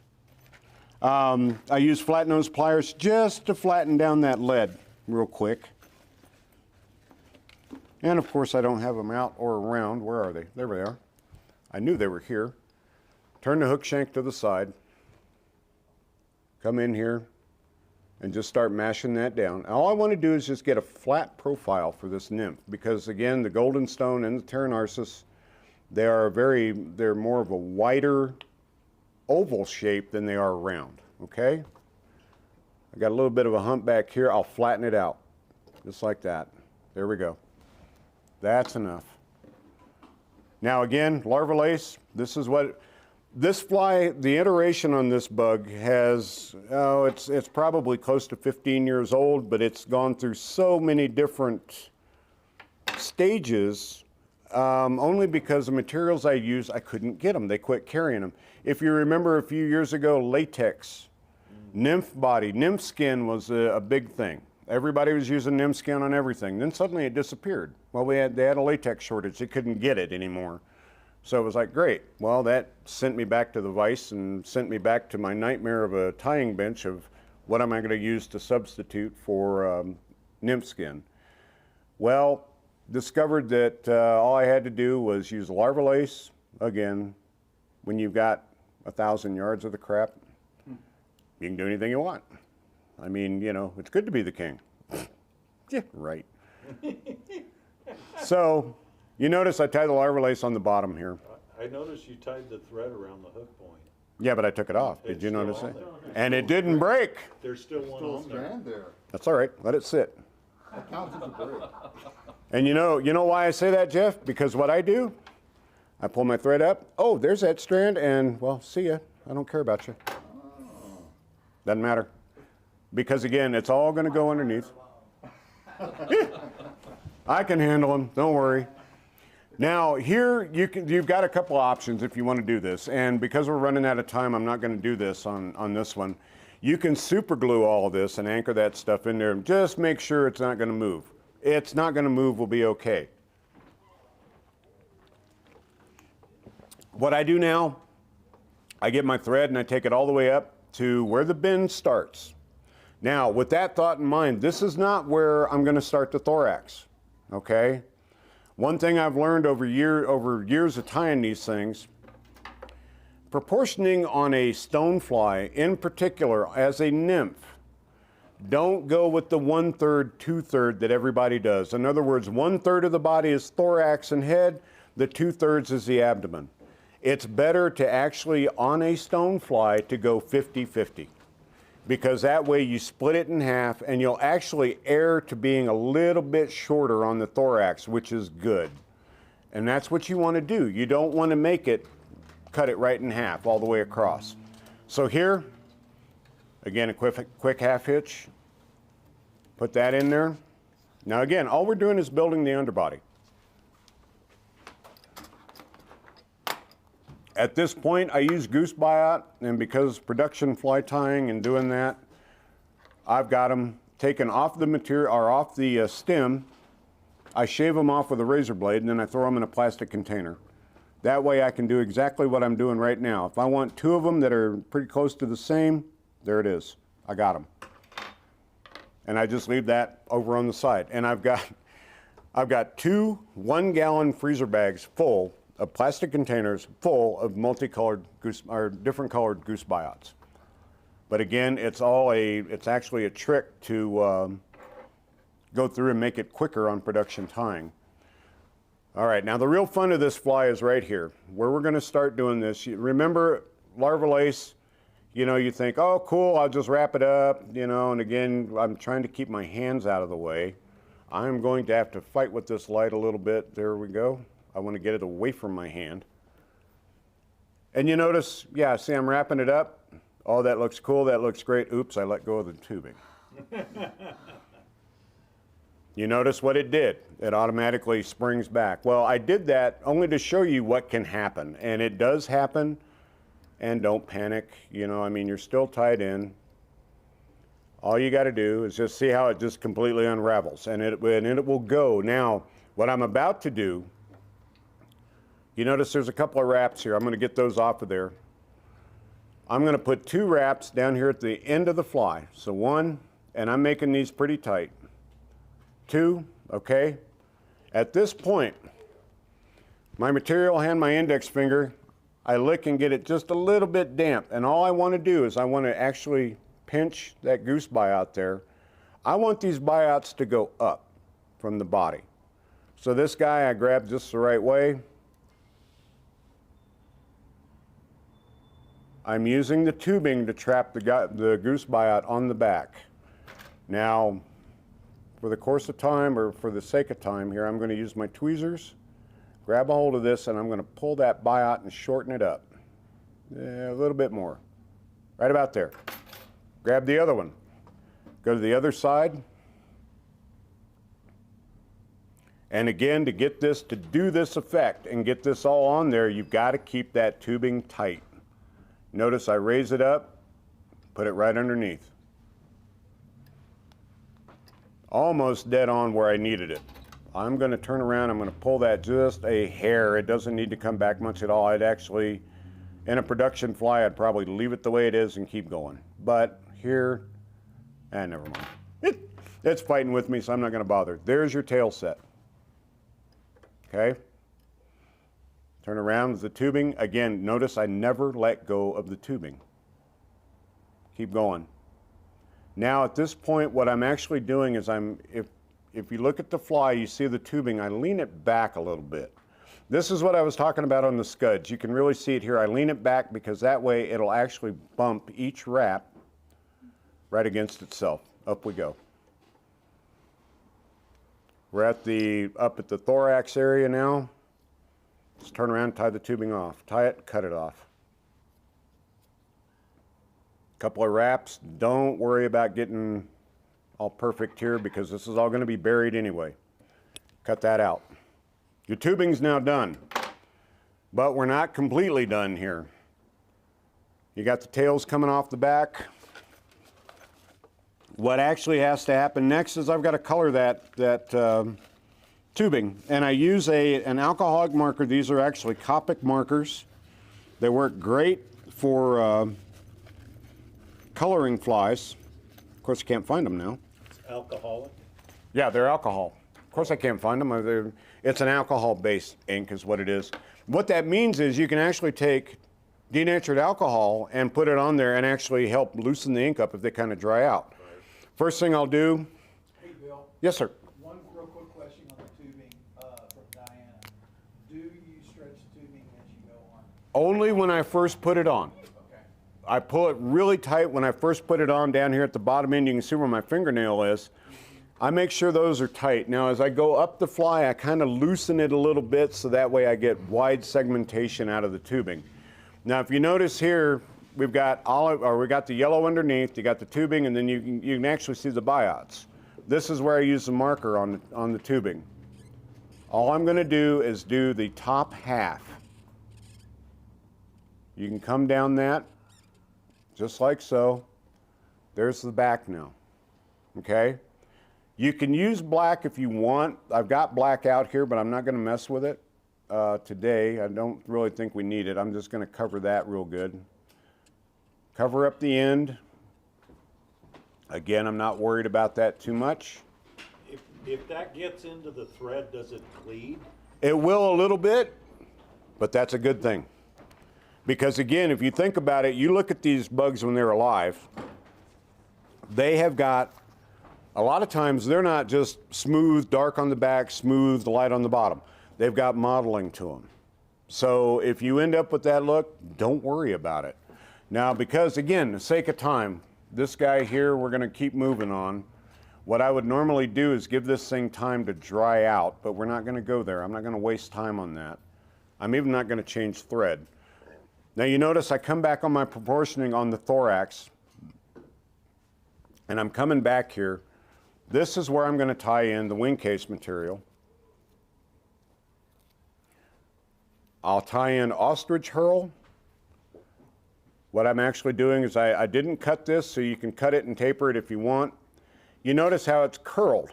I use flat nose pliers just to flatten down that lead real quick. And of course, I don't have them out or around. Where are they? There they are. I knew they were here. Turn the hook shank to the side. Come in here and just start mashing that down. All I want to do is just get a flat profile for this nymph because again, the golden stone and the terra narcissus, they're more of a wider oval shape than they are round, okay? I got a little bit of a hump back here. I'll flatten it out, just like that. There we go. That's enough. Now again, larva lace, this is what, this fly, the iteration on this bug has, it's probably close to 15 years old, but it's gone through so many different stages, only because the materials I use, I couldn't get them. They quit carrying them. If you remember a few years ago, latex, nymph body, nymph skin was a big thing. Everybody was using nymph skin on everything. Then suddenly it disappeared. Well, they had a latex shortage. They couldn't get it anymore. So it was like, great. Well, that sent me back to the vise and sent me back to my nightmare of a tying bench of what am I going to use to substitute for nymph skin. Well, discovered that all I had to do was use larva lace. Again, when you've got 1,000 yards of the crap, you can do anything you want. I mean, you know, it's good to be the king. Yeah, right. So, you notice I tied the larva lace on the bottom here. I noticed you tied the thread around the hook point. Yeah, but I took it off. Did It's you still notice on it? there. And it didn't break. There's still one Still a on there. strand there. That's all right. Let it sit. That counts as a break. And you know why I say that, Jeff? Because what I do, I pull my thread up. Oh, there's that strand, and well, see ya. I don't care about you. Doesn't matter. Because again, it's all going to go underneath. I can handle them, don't worry. Now here you've got a couple options if you want to do this, and because we're running out of time, I'm not going to do this on this one. You can super glue all of this and anchor that stuff in there. Just make sure it's not going to move. It's not going to move, will be okay. What I do now, I get my thread and I take it all the way up to where the bend starts. Now, with that thought in mind, this is not where I'm going to start the thorax, okay? One thing I've learned over years of tying these things, proportioning on a stonefly, in particular as a nymph, don't go with the 1/3, 2/3 that everybody does. In other words, 1/3 of the body is thorax and head, the 2/3 is the abdomen. It's better to actually, on a stonefly, to go 50-50. Because that way you split it in half and you'll actually err to being a little bit shorter on the thorax, which is good. And that's what you want to do. You don't want to cut it right in half all the way across. So here, again, a quick half hitch. Put that in there. Now again, all we're doing is building the underbody. At this point, I use goose buyout, and because production fly tying and doing that, I've got them taken off the material or off the stem. I shave them off with a razor blade, and then I throw them in a plastic container. That way I can do exactly what I'm doing right now. If I want 2 of them that are pretty close to the same, there it is. I got them. And I just leave that over on the side. And I've got 2 1-gallon freezer bags full of plastic containers full of multicolored goose or different colored goose buyouts. But again, it's actually a trick to go through and make it quicker on production tying. All right, now the real fun of this fly is right here, where we're going to start doing this. Remember, larva lace, you think, oh, cool, I'll just wrap it up, and again, I'm trying to keep my hands out of the way. I'm going to have to fight with this light a little bit. There we go. I want to get it away from my hand. And you notice, yeah, see, I'm wrapping it up. Oh, that looks cool, that looks great. Oops, I let go of the tubing. You notice what it did? It automatically springs back. Well, I did that only to show you what can happen. And it does happen, and don't panic. You're still tied in. All you got to do is just see how it just completely unravels, and it will go. Now, what I'm about to do, you notice there's a couple of wraps here. I'm going to get those off of there. I'm going to put 2 wraps down here at the end of the fly. So 1, and I'm making these pretty tight. 2, okay? At this point, my material hand, my index finger, I lick and get it just a little bit damp. And all I want to do is I want to actually pinch that goose buyout there. I want these buyouts to go up from the body. So this guy I grabbed just the right way. I'm using the tubing to trap the goose buyout on the back. Now, for the course of time, or for the sake of time here, I'm going to use my tweezers, grab a hold of this, and I'm going to pull that buyout and shorten it up. A little bit more. Right about there. Grab the other one. Go to the other side. And again, to get this, to do this effect and get this all on there, you've got to keep that tubing tight. Notice I raise it up, put it right underneath. Almost dead on where I needed it. I'm going to turn around, I'm going to pull that just a hair. It doesn't need to come back much at all. I'd actually, in a production fly, I'd probably leave it the way it is and keep going. But here, never mind. It's fighting with me, so I'm not going to bother. There's your tail set. Okay? Turn around with the tubing. Again, notice I never let go of the tubing. Keep going. Now at this point, what I'm actually doing is if you look at the fly, you see the tubing, I lean it back a little bit. This is what I was talking about on the scuds. You can really see it here. I lean it back because that way it'll actually bump each wrap right against itself. Up we go. We're up at the thorax area now. Just turn around and tie the tubing off. Tie it, cut it off. Couple of wraps. Don't worry about getting all perfect here because this is all going to be buried anyway. Cut that out. Your tubing's now done, but we're not completely done here. You got the tails coming off the back. What actually has to happen next is I've got to color that tubing, and I use an alcoholic marker. These are actually Copic markers. They work great for coloring flies. Of course, you can't find them now. It's alcoholic. Yeah, they're alcohol. Of course, I can't find them. It's an alcohol-based ink is what it is. What that means is you can actually take denatured alcohol and put it on there and actually help loosen the ink up if they kind of dry out. First thing I'll do. Hey, Bill. Yes, sir. One real quick question on the tubing from Diana. Do you stretch the tubing as you go on? Only when I first put it on. Okay. I pull it really tight when I first put it on. Down here at the bottom end, you can see where my fingernail is. I make sure those are tight. Now, as I go up the fly, I kind of loosen it a little bit so that way I get wide segmentation out of the tubing. Now, if you notice here, we've got the yellow underneath, you got the tubing, and then you can actually see the biots. This is where I use the marker on the tubing. All I'm going to do is do the top half. You can come down that, just like so. There's the back now, okay? You can use black if you want. I've got black out here, but I'm not going to mess with it today. I don't really think we need it. I'm just going to cover that real good. Cover up the end. Again, I'm not worried about that too much. If that gets into the thread, does it bleed? It will a little bit, but that's a good thing. Because again, if you think about it, you look at these bugs when they're alive, they have got, a lot of times they're not just smooth, dark on the back, smooth, light on the bottom. They've got modeling to them. So if you end up with that look, don't worry about it. Now, because again, the sake of time, this guy here, we're going to keep moving on. What I would normally do is give this thing time to dry out, but we're not going to go there. I'm not going to waste time on that. I'm even not going to change thread. Now you notice I come back on my proportioning on the thorax, and I'm coming back here. This is where I'm going to tie in the wing case material. I'll tie in ostrich herl. What I'm actually doing is I didn't cut this, so you can cut it and taper it if you want. You notice how it's curled.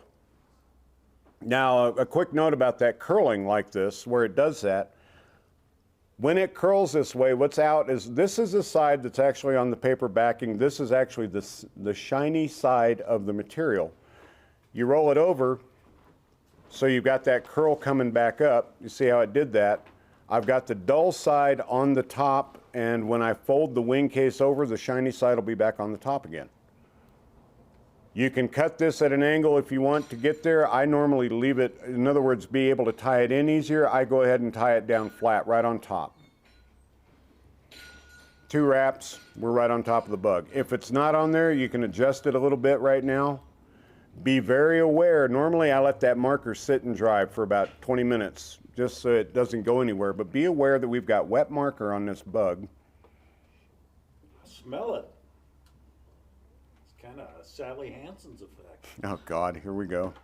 Now, a quick note about that curling like this, where it does that. When it curls this way, what's out is this is the side that's actually on the paper backing. This is actually the shiny side of the material. You roll it over, so you've got that curl coming back up. You see how it did that? I've got the dull side on the top, and when I fold the wing case over, the shiny side will be back on the top again. You can cut this at an angle if you want to get there. I normally leave it, in other words, be able to tie it in easier. I go ahead and tie it down flat, right on top. 2 wraps, we're right on top of the bug. If it's not on there, you can adjust it a little bit right now. Be very aware. Normally I let that marker sit and dry for about 20 minutes just so it doesn't go anywhere, but be aware that we've got wet marker on this bug. Smell it. It's kind of Sally Hansen's effect. Oh God, here we go.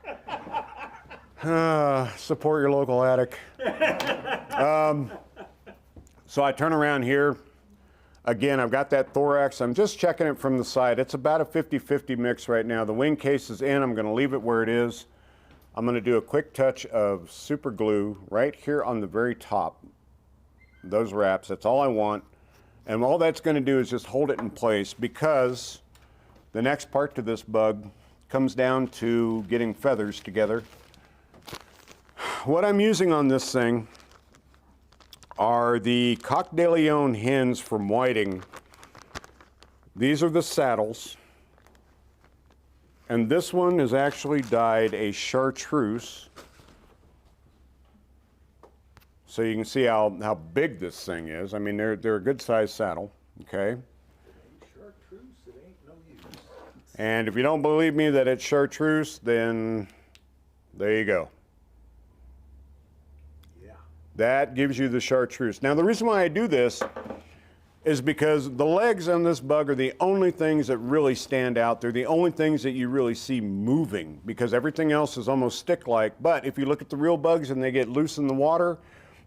Support your local attic. So I turn around here. Again, I've got that thorax. I'm just checking it from the side. It's about a 50-50 mix right now. The wing case is in. I'm going to leave it where it is. I'm going to do a quick touch of super glue right here on the very top. Those wraps, that's all I want. And all that's going to do is just hold it in place, because the next part to this bug comes down to getting feathers together. What I'm using on this thing are the Coq de Leon hens from Whiting. These are the saddles. And this one is actually dyed a chartreuse. So you can see how big this thing is. I mean, they're a good sized saddle, okay? Chartreuse, it ain't no use. And if you don't believe me that it's chartreuse, then there you go. That gives you the chartreuse. Now, the reason why I do this is because the legs on this bug are the only things that really stand out. They're the only things that you really see moving because everything else is almost stick-like. But if you look at the real bugs and they get loose in the water,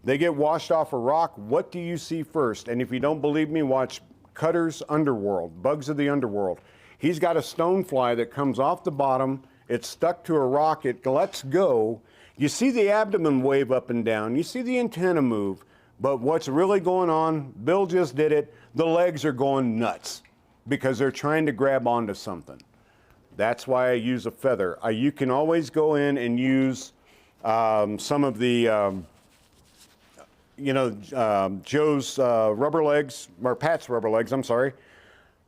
they get washed off a rock, what do you see first? And if you don't believe me, watch Cutter's Underworld, Bugs of the Underworld. He's got a stonefly that comes off the bottom, it's stuck to a rock, it lets go. You see the abdomen wave up and down, you see the antenna move. But what's really going on, Bill just did it, the legs are going nuts because they're trying to grab onto something. That's why I use a feather. You can always go in and use some of the, Joe's rubber legs, or Pat's rubber legs, I'm sorry.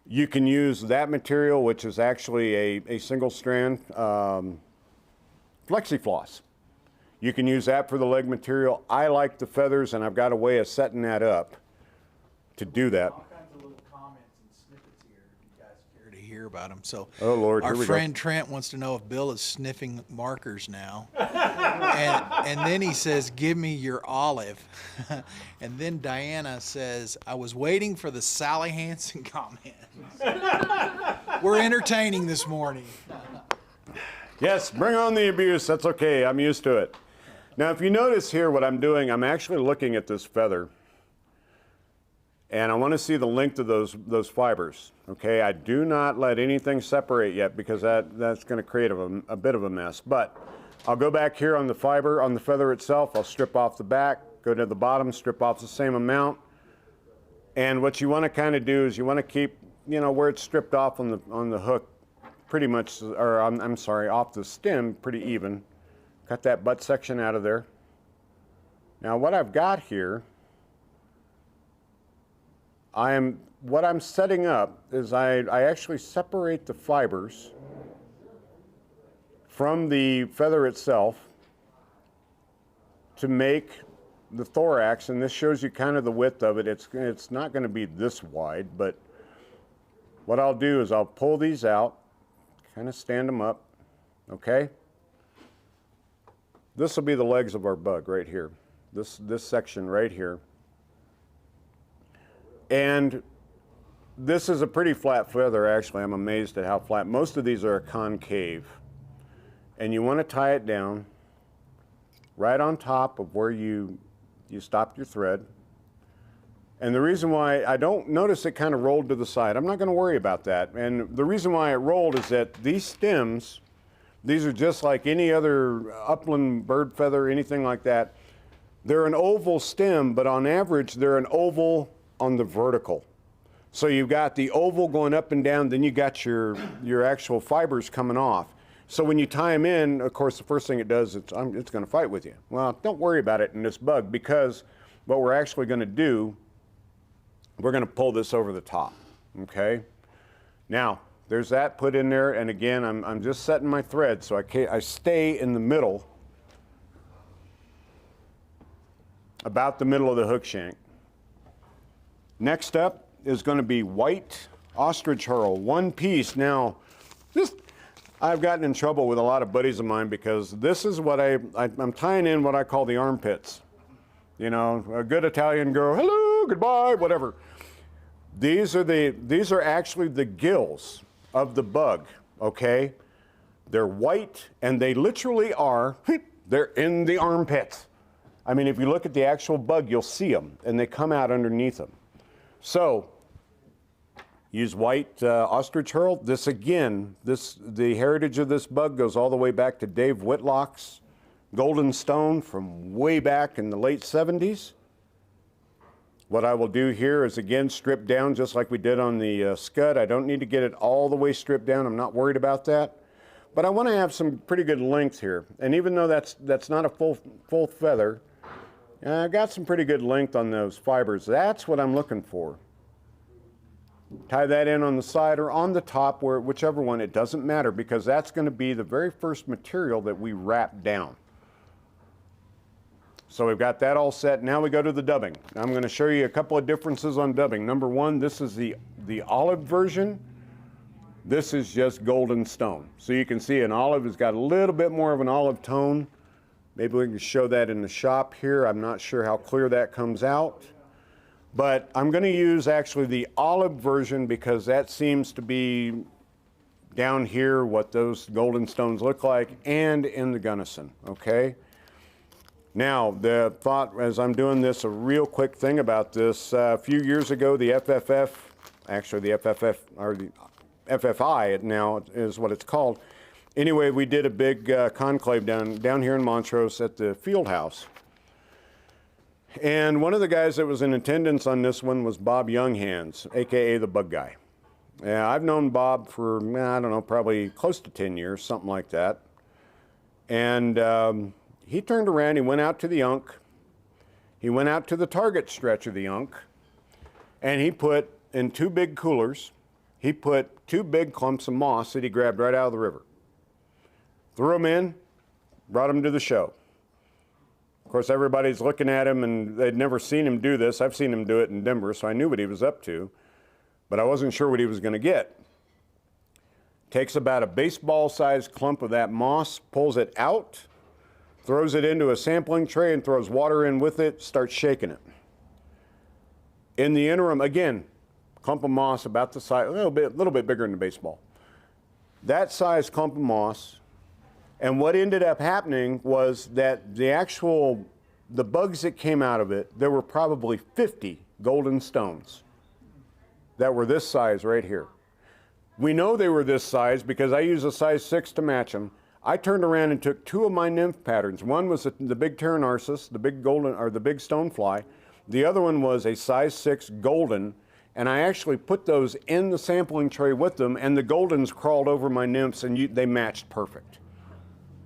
You can use that material, which is actually a single strand flexi-floss. You can use that for the leg material. I like the feathers, and I've got a way of setting that up to do that. All kinds of little comments and snippets here if you guys care to hear about them. So oh, Lord, our here we friend go. Trent wants to know if Bill is sniffing markers now. and then he says, give me your olive. And then Diana says, I was waiting for the Sally Hansen comments. We're entertaining this morning. Yes, bring on the abuse. That's okay. I'm used to it. Now, if you notice here what I'm doing, I'm actually looking at this feather. And I want to see the length of those fibers. Okay, I do not let anything separate yet because that's going to create a bit of a mess. But I'll go back here on the fiber, on the feather itself. I'll strip off the back, go to the bottom, strip off the same amount. And what you want to kind of do is you want to keep, where it's stripped off on the hook pretty much, or I'm sorry, off the stem pretty even. Cut that butt section out of there. Now what I've got here, what I'm setting up is I actually separate the fibers from the feather itself to make the thorax, and this shows you kind of the width of it. It's not going to be this wide, but what I'll do is I'll pull these out, kind of stand them up, okay? This will be the legs of our bug right here, this section right here. And this is a pretty flat feather, actually. I'm amazed at how flat. Most of these are concave. And you want to tie it down right on top of where you stopped your thread. And the reason why I don't notice it kind of rolled to the side, I'm not going to worry about that. And the reason why it rolled is that these stems, these are just like any other upland bird feather, anything like that. They're an oval stem, but on average, they're an oval on the vertical. So you've got the oval going up and down, then you got your actual fibers coming off. So when you tie them in, of course, the first thing it does, it's going to fight with you. Well, don't worry about it in this bug, because what we're actually going to do, we're going to pull this over the top, okay? Now, there's that put in there, and again, I'm just setting my thread, so I stay in the middle, about the middle of the hook shank. Next up is going to be white ostrich herl, one piece. Now, I've gotten in trouble with a lot of buddies of mine because this is what I'm tying in what I call the armpits. You know, a good Italian girl, hello, goodbye, whatever. These are actually the gills of the bug, okay? They're white, and they literally are, they're in the armpits. I mean, if you look at the actual bug, you'll see them, and they come out underneath them. So, use white ostrich herl. This again, the heritage of this bug goes all the way back to Dave Whitlock's golden stone from way back in the late 70s. What I will do here is again strip down just like we did on the scud. I don't need to get it all the way stripped down. I'm not worried about that. But I want to have some pretty good length here. And even though that's not a full feather, I've got some pretty good length on those fibers. That's what I'm looking for. Tie that in on the side or on the top, whichever one, it doesn't matter, because that's going to be the very first material that we wrap down. So we've got that all set. Now we go to the dubbing. I'm going to show you a couple of differences on dubbing. Number one, this is the olive version. This is just golden stone. So you can see an olive has got a little bit more of an olive tone. Maybe we can show that in the shop here. I'm not sure how clear that comes out. But I'm going to use actually the olive version because that seems to be down here what those golden stones look like, and in the Gunnison, okay? Now, the thought as I'm doing this, a real quick thing about this, a few years ago, the FFF, actually the FFF, or the FFI it now is what it's called. Anyway, we did a big conclave down here in Montrose at the field house. And one of the guys that was in attendance on this one was Bob Younghands, AKA the Bug Guy. Yeah, I've known Bob for, I don't know, probably close to 10 years, something like that. And he turned around, he went out to the Unk, he went out to the target stretch of the Unk, and he put in 2 big coolers, he put 2 big clumps of moss that he grabbed right out of the river. Threw them in, brought them to the show. Of course, everybody's looking at him, and they'd never seen him do this. I've seen him do it in Denver, so I knew what he was up to, but I wasn't sure what he was going to get. Takes about a baseball-sized clump of that moss, pulls it out, throws it into a sampling tray and throws water in with it, starts shaking it. In the interim, again, clump of moss about the size, a little bit bigger than a baseball. That size clump of moss. And what ended up happening was that the bugs that came out of it, there were probably 50 golden stones that were this size right here. We know they were this size because I used a size 6 to match them. I turned around and took 2 of my nymph patterns. One was the big Pteronarcis, the big golden, or the big stonefly. The other one was a size 6 golden, and I actually put those in the sampling tray with them, and the goldens crawled over my nymphs, and they matched perfect.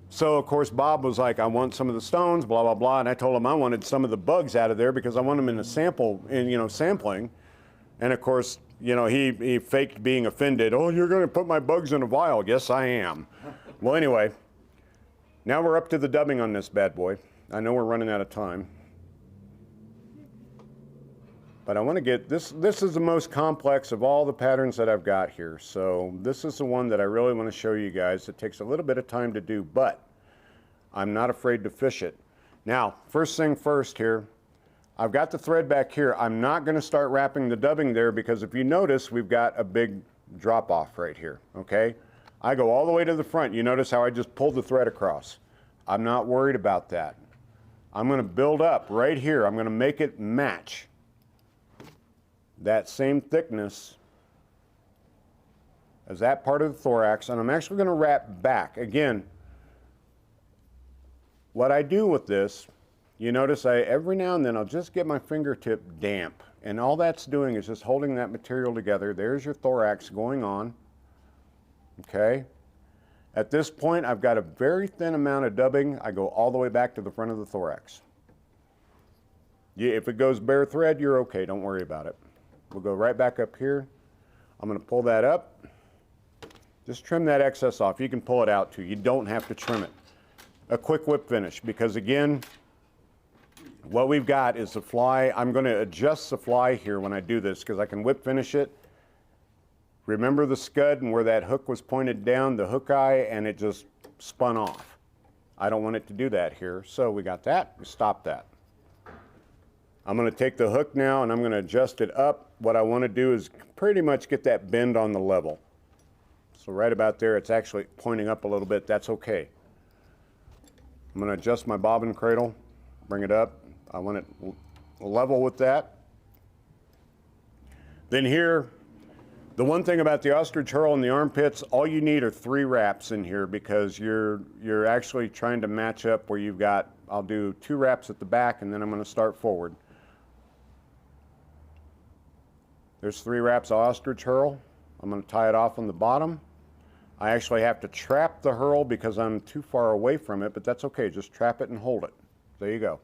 So, of course, Bob was like, I want some of the stones, blah, blah, blah. And I told him I wanted some of the bugs out of there because I want them in a sample, sampling. And, of course, he faked being offended. Oh, you're going to put my bugs in a vial. Yes, I am. Well, anyway, now we're up to the dubbing on this bad boy. I know we're running out of time. But I want to get, this is the most complex of all the patterns that I've got here. So this is the one that I really want to show you guys. It takes a little bit of time to do, but I'm not afraid to fish it. Now, first thing first here, I've got the thread back here. I'm not going to start wrapping the dubbing there because if you notice, we've got a big drop off right here, okay? I go all the way to the front. You notice how I just pulled the thread across. I'm not worried about that. I'm going to build up right here. I'm going to make it match that same thickness as that part of the thorax, and I'm actually going to wrap back. Again, what I do with this, you notice every now and then I'll just get my fingertip damp, and all that's doing is just holding that material together. There's your thorax going on, okay? At this point, I've got a very thin amount of dubbing. I go all the way back to the front of the thorax. If it goes bare thread, you're okay, don't worry about it. We'll go right back up here. I'm going to pull that up. Just trim that excess off. You can pull it out too. You don't have to trim it. A quick whip finish because again, what we've got is the fly. I'm going to adjust the fly here when I do this because I can whip finish it. Remember the scud and where that hook was pointed down, the hook eye, and it just spun off. I don't want it to do that here. So we got that. We stop that. I'm going to take the hook now and I'm going to adjust it up. What I want to do is pretty much get that bend on the level. So right about there, it's actually pointing up a little bit. That's okay. I'm going to adjust my bobbin cradle, bring it up. I want it level with that. Then here, the one thing about the ostrich herl and the armpits, all you need are 3 wraps in here because you're actually trying to match up where you've got, I'll do 2 wraps at the back and then I'm going to start forward. There's 3 wraps of ostrich herl. I'm going to tie it off on the bottom. I actually have to trap the herl because I'm too far away from it, but that's okay. Just trap it and hold it. There you go.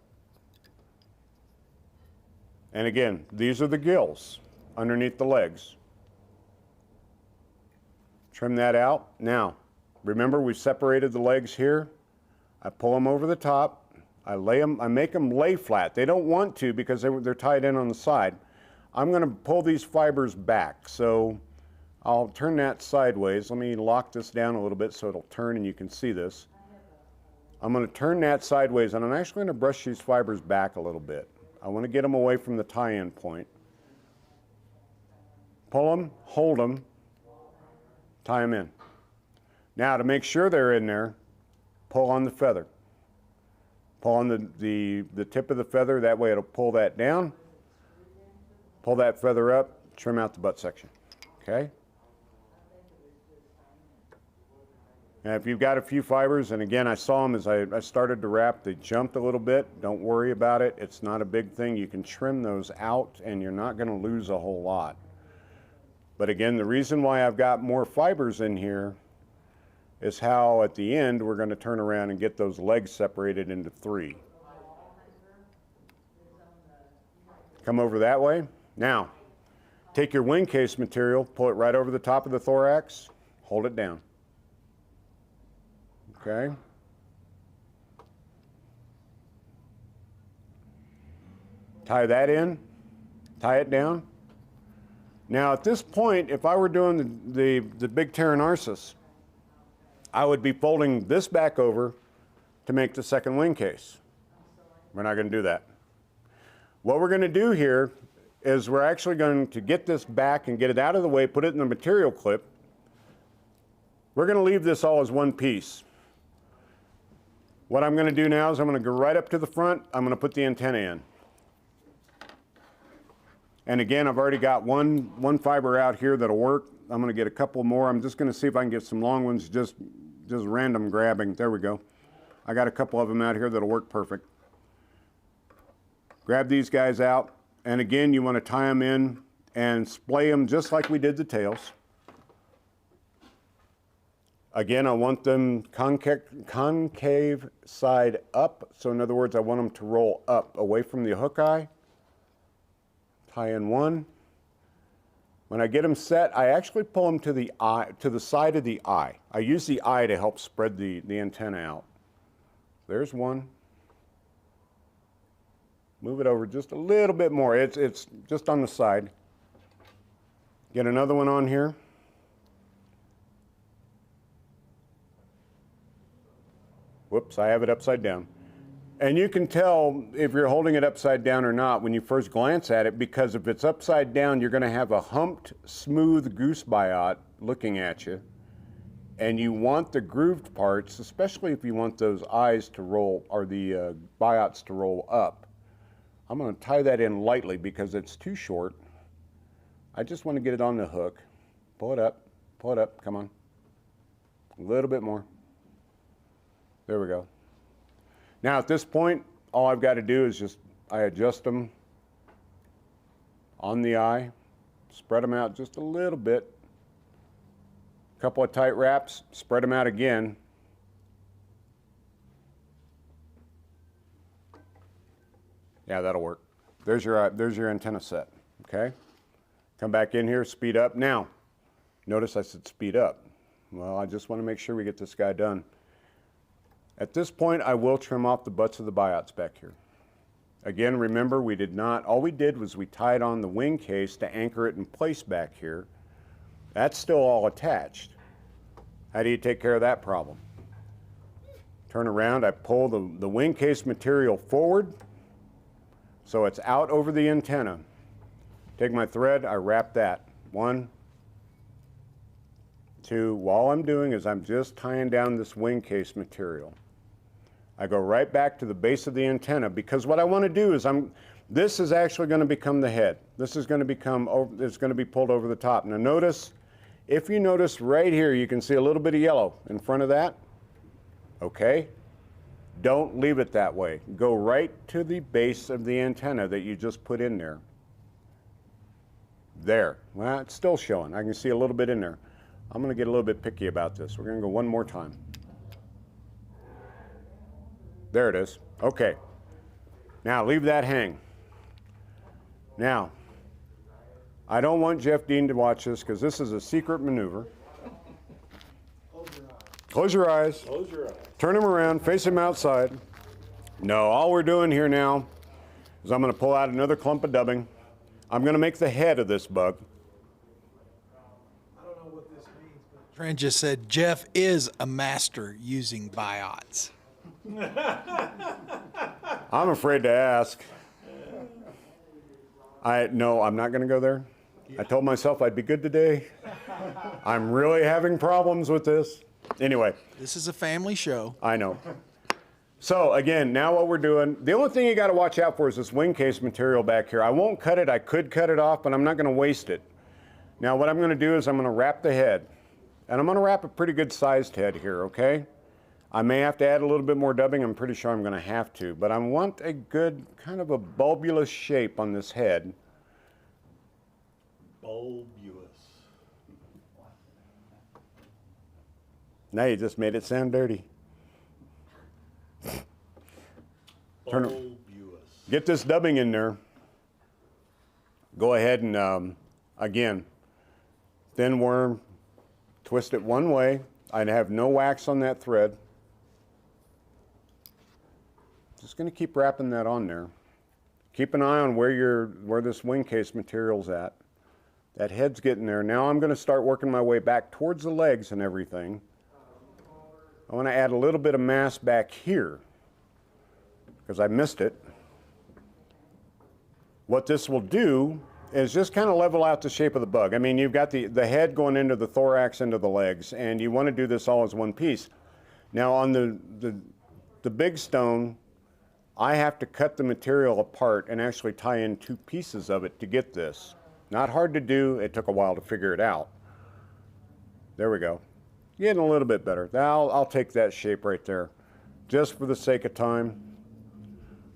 And again, these are the gills underneath the legs. Trim that out. Now, remember we separated the legs here. I pull them over the top. I make them lay flat. They don't want to because they're tied in on the side. I'm going to pull these fibers back. So I'll turn that sideways. Let me lock this down a little bit so it'll turn and you can see this. I'm going to turn that sideways and I'm actually going to brush these fibers back a little bit. I want to get them away from the tie-in point. Pull them, hold them, tie them in. Now, to make sure they're in there, pull on the feather. Pull on the tip of the feather, that way it'll pull that down. Pull that feather up, trim out the butt section, okay? Now, if you've got a few fibers, and again, I saw them as I started to wrap, they jumped a little bit. Don't worry about it. It's not a big thing. You can trim those out, and you're not going to lose a whole lot. But again, the reason why I've got more fibers in here is how at the end we're going to turn around and get those legs separated into 3. Come over that way. Now, take your wing case material, pull it right over the top of the thorax, hold it down. Okay? Tie that in, tie it down. Now at this point, if I were doing the big Pteronarcis, I would be folding this back over to make the second wing case. We're not going to do that. What we're going to do here is we're actually going to get this back and get it out of the way, put it in the material clip. We're going to leave this all as one piece. What I'm going to do now is I'm going to go right up to the front. I'm going to put the antennae in. And again, I've already got one fiber out here that'll work. I'm going to get a couple more. I'm just going to see if I can get some long ones, just random grabbing. There we go. I got a couple of them out here that'll work perfect. Grab these guys out. And again, you want to tie them in and splay them just like we did the tails. Again, I want them concave side up. So in other words, I want them to roll up away from the hook eye. Tie in one. When I get them set, I actually pull them to the eye, to the side of the eye. I use the eye to help spread the antenna out. There's one. Move it over just a little bit more. It's just on the side. Get another one on here. Whoops, I have it upside down. And you can tell if you're holding it upside down or not when you first glance at it, because if it's upside down, you're going to have a humped, smooth goose biot looking at you. And you want the grooved parts, especially if you want those eyes to roll, or the biots to roll up. I'm going to tie that in lightly because it's too short. I just want to get it on the hook. Pull it up, come on. A little bit more. There we go. Now at this point, all I've got to do is I adjust them on the eye, spread them out just a little bit. A couple of tight wraps, spread them out again. Yeah, that'll work. There's your antenna set, okay? Come back in here, speed up. Now, notice I said speed up. Well, I just want to make sure we get this guy done. At this point, I will trim off the butts of the biots back here. Again, remember, all we did was we tied on the wing case to anchor it in place back here. That's still all attached. How do you take care of that problem? Turn around, I pull the wing case material forward, so it's out over the antenna. Take my thread, I wrap that. 1, 2, all I'm doing is I'm just tying down this wing case material. I go right back to the base of the antenna, because what I want to do is this is actually going to become the head. This is going to become, it's going to be pulled over the top. Now notice, if you notice right here, you can see a little bit of yellow in front of that. Okay. Don't leave it that way. Go right to the base of the antenna that you just put in there. There. Well, it's still showing. I can see a little bit in there. I'm going to get a little bit picky about this. We're going to go one more time. There it is. Okay. Now leave that hang. Now, I don't want Jeff Dean to watch this because this is a secret maneuver. Close your eyes. Close your eyes. Turn him around, face him outside. No, all we're doing here now is I'm going to pull out another clump of dubbing. I'm going to make the head of this bug. I don't know what this means, but Trent just said Jeff is a master using biots. I'm afraid to ask. No, I'm not going to go there. I told myself I'd be good today. I'm really having problems with this. Anyway. This is a family show. I know. So again, now what we're doing, the only thing you got to watch out for is this wing case material back here. I won't cut it. I could cut it off, but I'm not going to waste it. Now what I'm going to do is I'm going to wrap the head. And I'm going to wrap a pretty good sized head here, okay? I may have to add a little bit more dubbing. I'm pretty sure I'm going to have to. But I want a good kind of a bulbous shape on this head. Bulbous. Now you just made it sound dirty. Bulbous. Get this dubbing in there. Go ahead and, again, thin worm, twist it one way. I'd have no wax on that thread. Just going to keep wrapping that on there. Keep an eye on where this wing case material's at. That head's getting there. Now I'm going to start working my way back towards the legs and everything. I want to add a little bit of mass back here because I missed it. What this will do is just kind of level out the shape of the bug. I mean, you've got the head going into the thorax, into the legs, and you want to do this all as one piece. Now on the big stone, I have to cut the material apart and actually tie in two pieces of it to get this. Not hard to do. It took a while to figure it out. There we go. Getting a little bit better. I'll take that shape right there. Just for the sake of time.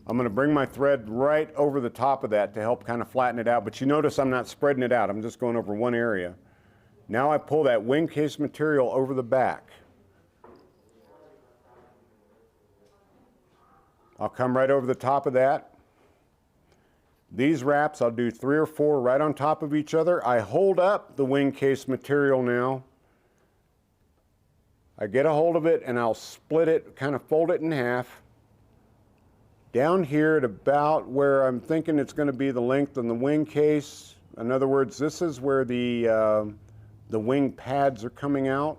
I'm going to bring my thread right over the top of that to help kind of flatten it out. But you notice I'm not spreading it out. I'm just going over one area. Now I pull that wing case material over the back. I'll come right over the top of that. These wraps, I'll do 3 or 4 right on top of each other. I hold up the wing case material now. I get a hold of it and I'll split it, kind of fold it in half. Down here at about where I'm thinking it's going to be the length on the wing case. In other words, this is where the wing pads are coming out.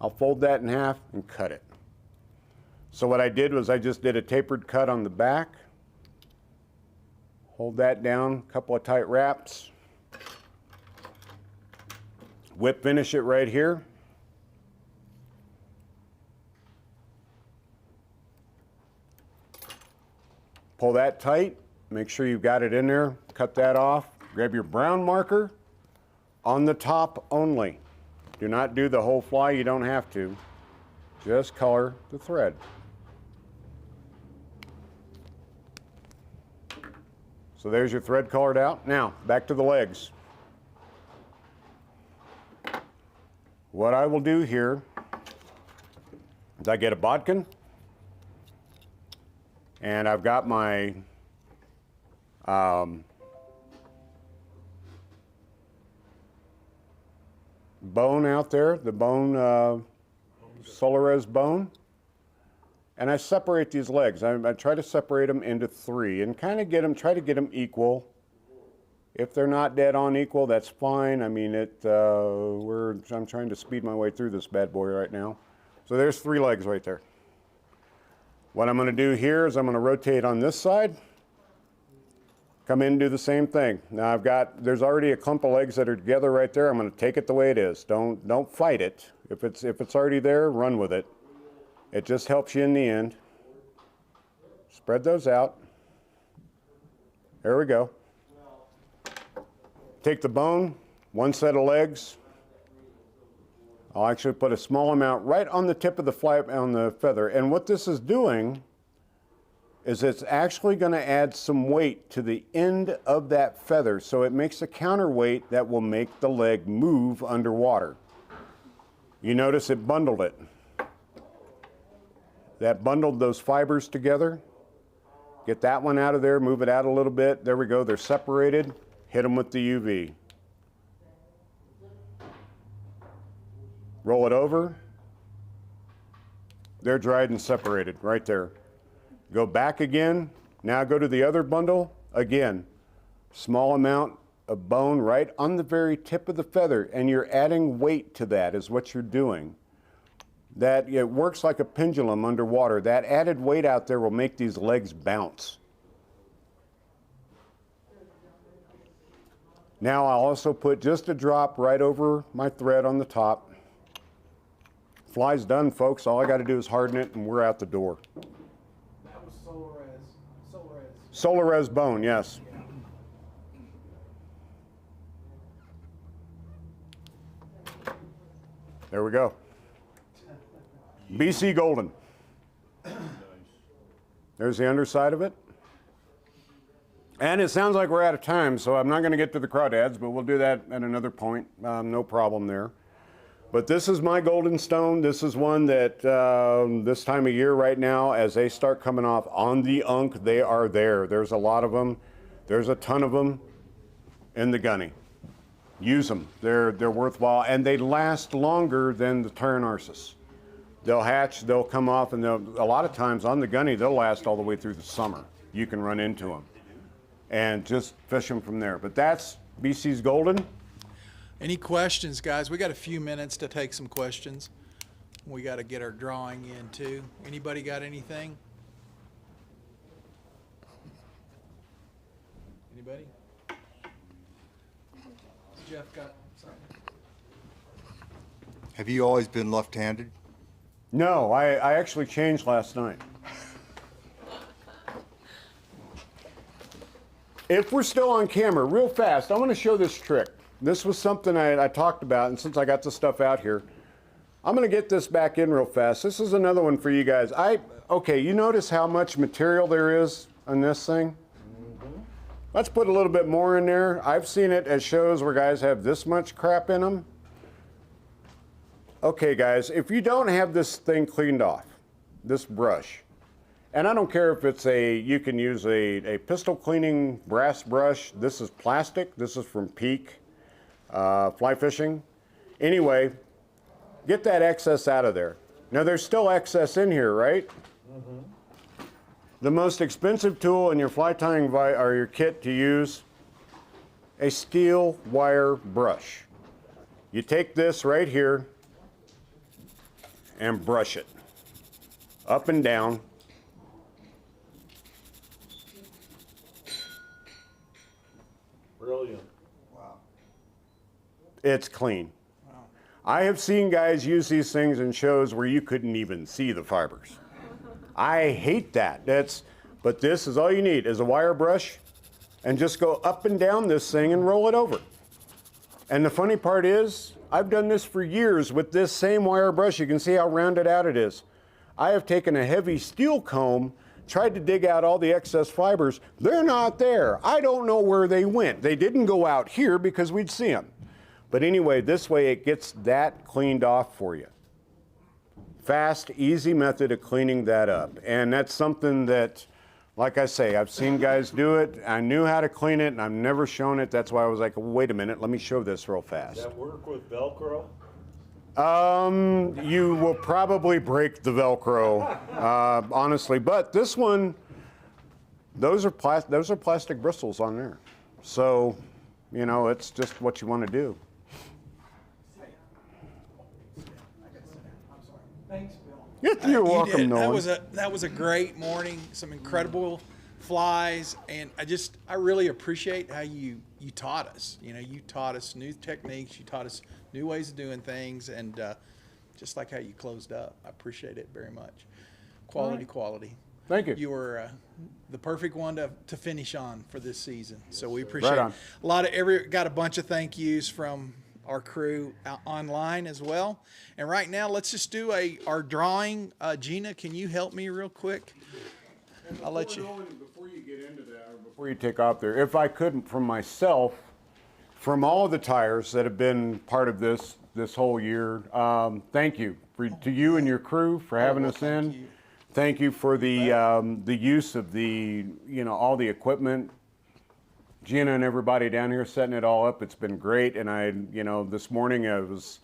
I'll fold that in half and cut it. So what I did was I just did a tapered cut on the back. Hold that down, a couple of tight wraps. Whip finish it right here. Pull that tight, make sure you've got it in there, cut that off. Grab your brown marker on the top only. Do not do the whole fly, you don't have to. Just color the thread. So there's your thread colored out. Now, back to the legs. What I will do here is I get a bodkin, and I've got my bone out there, the bone, Solares bone. And I separate these legs. I try to separate them into 3 and kind of try to get them equal. If they're not dead on equal, that's fine. I mean, I'm trying to speed my way through this bad boy right now. So there's 3 legs right there. What I'm going to do here is I'm going to rotate on this side. Come in and do the same thing. Now there's already a clump of legs that are together right there. I'm going to take it the way it is. Don't fight it. If it's already there, run with it. It just helps you in the end. Spread those out. There we go. Take the bone, 1 set of legs. I'll actually put a small amount right on the tip of the flap on the feather. And what this is doing is it's actually going to add some weight to the end of that feather. So it makes a counterweight that will make the leg move underwater. You notice it bundled it. That bundled those fibers together. Get that one out of there, move it out a little bit. There we go, they're separated. Hit them with the UV. Roll it over. They're dried and separated right there. Go back again. Now go to the other bundle. Again, small amount of bone right on the very tip of the feather, and you're adding weight to that is what you're doing. That it works like a pendulum underwater. That added weight out there will make these legs bounce. Now I'll also put just a drop right over my thread on the top. Fly's done, folks. All I got to do is harden it and we're out the door. That was Solarez. Solarez bone, yes. There we go. BC Golden. There's the underside of it. And it sounds like we're out of time, so I'm not going to get to the crawdads, but we'll do that at another point. No problem there. But this is my golden stone. This is one that this time of year right now, as they start coming off on the unk, they are there. There's a lot of them. There's a ton of them in the gunny. Use them. They're worthwhile, and they last longer than the Taurinarsis. They'll hatch, they'll come off, and a lot of times on the gunny, they'll last all the way through the summer. You can run into them and just fish them from there. But that's BC's Golden. Any questions, guys? We got a few minutes to take some questions. We got to get our drawing in too. Anybody got anything? Anybody? Jeff got something. Have you always been left-handed? No, I actually changed last night. If we're still on camera, real fast, I want to show this trick. This was something I talked about, and since I got the stuff out here, I'm going to get this back in real fast. This is another one for you guys. Okay, you notice how much material there is on this thing? Let's put a little bit more in there. I've seen it at shows where guys have this much crap in them. Okay, guys, if you don't have this thing cleaned off, this brush, and I don't care if it's you can use a pistol cleaning brass brush. This is plastic. This is from Peak Fly Fishing. Anyway, get that excess out of there. Now, there's still excess in here, right? Mm-hmm. The most expensive tool in your fly tying or your kit to use, a steel wire brush. You take this right here and brush it up and down. Brilliant. Wow. It's clean. Wow. I have seen guys use these things in shows where you couldn't even see the fibers. I hate that. But this is all you need is a wire brush and just go up and down this thing and roll it over. And the funny part is, I've done this for years with this same wire brush. You can see how rounded out it is. I have taken a heavy steel comb, tried to dig out all the excess fibers. They're not there. I don't know where they went. They didn't go out here because we'd see them. But anyway, this way it gets that cleaned off for you. Fast, easy method of cleaning that up. And that's something that, like I say, I've seen guys do it. I knew how to clean it, and I've never shown it. That's why I was like, wait a minute, let me show this real fast. Does that work with Velcro? You will probably break the Velcro, honestly. But this one, those are plastic bristles on there. So, you know, it's just what you want to do. Thanks, Bill. You're You welcome, did. Nolan. That was a great morning. Some incredible flies, and I really appreciate how you taught us. You know, you taught us new techniques. You taught us new ways of doing things, and just like how you closed up. I appreciate it very much. Quality. Thank you. You were the perfect one to finish on for this season. So we appreciate Right on. it. Got a bunch of thank yous from our crew online as well. And right now, let's just do our drawing. Gina, can you help me real quick? I'll let you. Before you get into that, or before you take off there, if I could, from myself, from all of the tires that have been part of this whole year, thank you to you and your crew for having us in. Thank you for the use of all the equipment. Gina and everybody down here setting it all up. It's been great, and this morning I was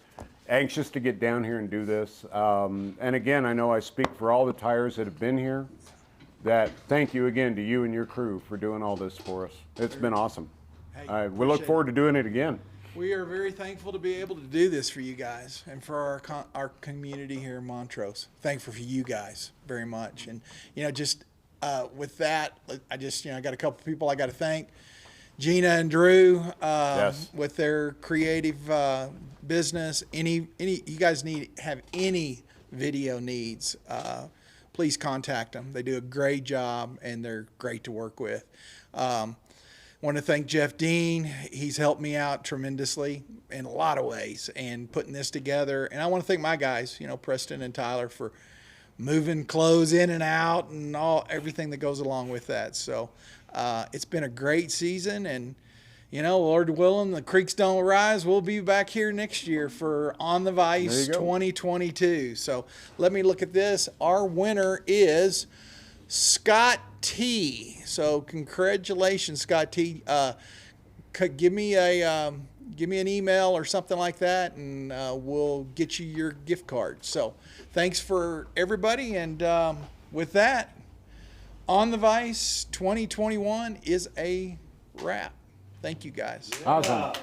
anxious to get down here and do this. And again, I know I speak for all the tires that have been here. That thank you again to you and your crew for doing all this for us. It's been awesome. Hey, We look forward to doing it again. We are very thankful to be able to do this for you guys and for our community here in Montrose. Thankful for you guys very much. And, with that, I got a couple people I got to thank. Gina and Drew Yes. with their creative business. Any you guys have any video needs, please contact them. They do a great job and they're great to work with. Want to thank Jeff Dean. He's helped me out tremendously in a lot of ways and putting this together. And I want to thank my guys, you know, Preston and Tyler, for moving clothes in and out and everything that goes along with that. So it's been a great season, and you know, Lord willing, the creeks don't rise. We'll be back here next year for On The Vise There you go. 2022. So let me look at this. Our winner is Scott T. So congratulations, Scott T. Give me an email or something like that, and we'll get you your gift card. So thanks for everybody, and with that, On The Vise 2021 is a wrap. Thank you, guys. Awesome.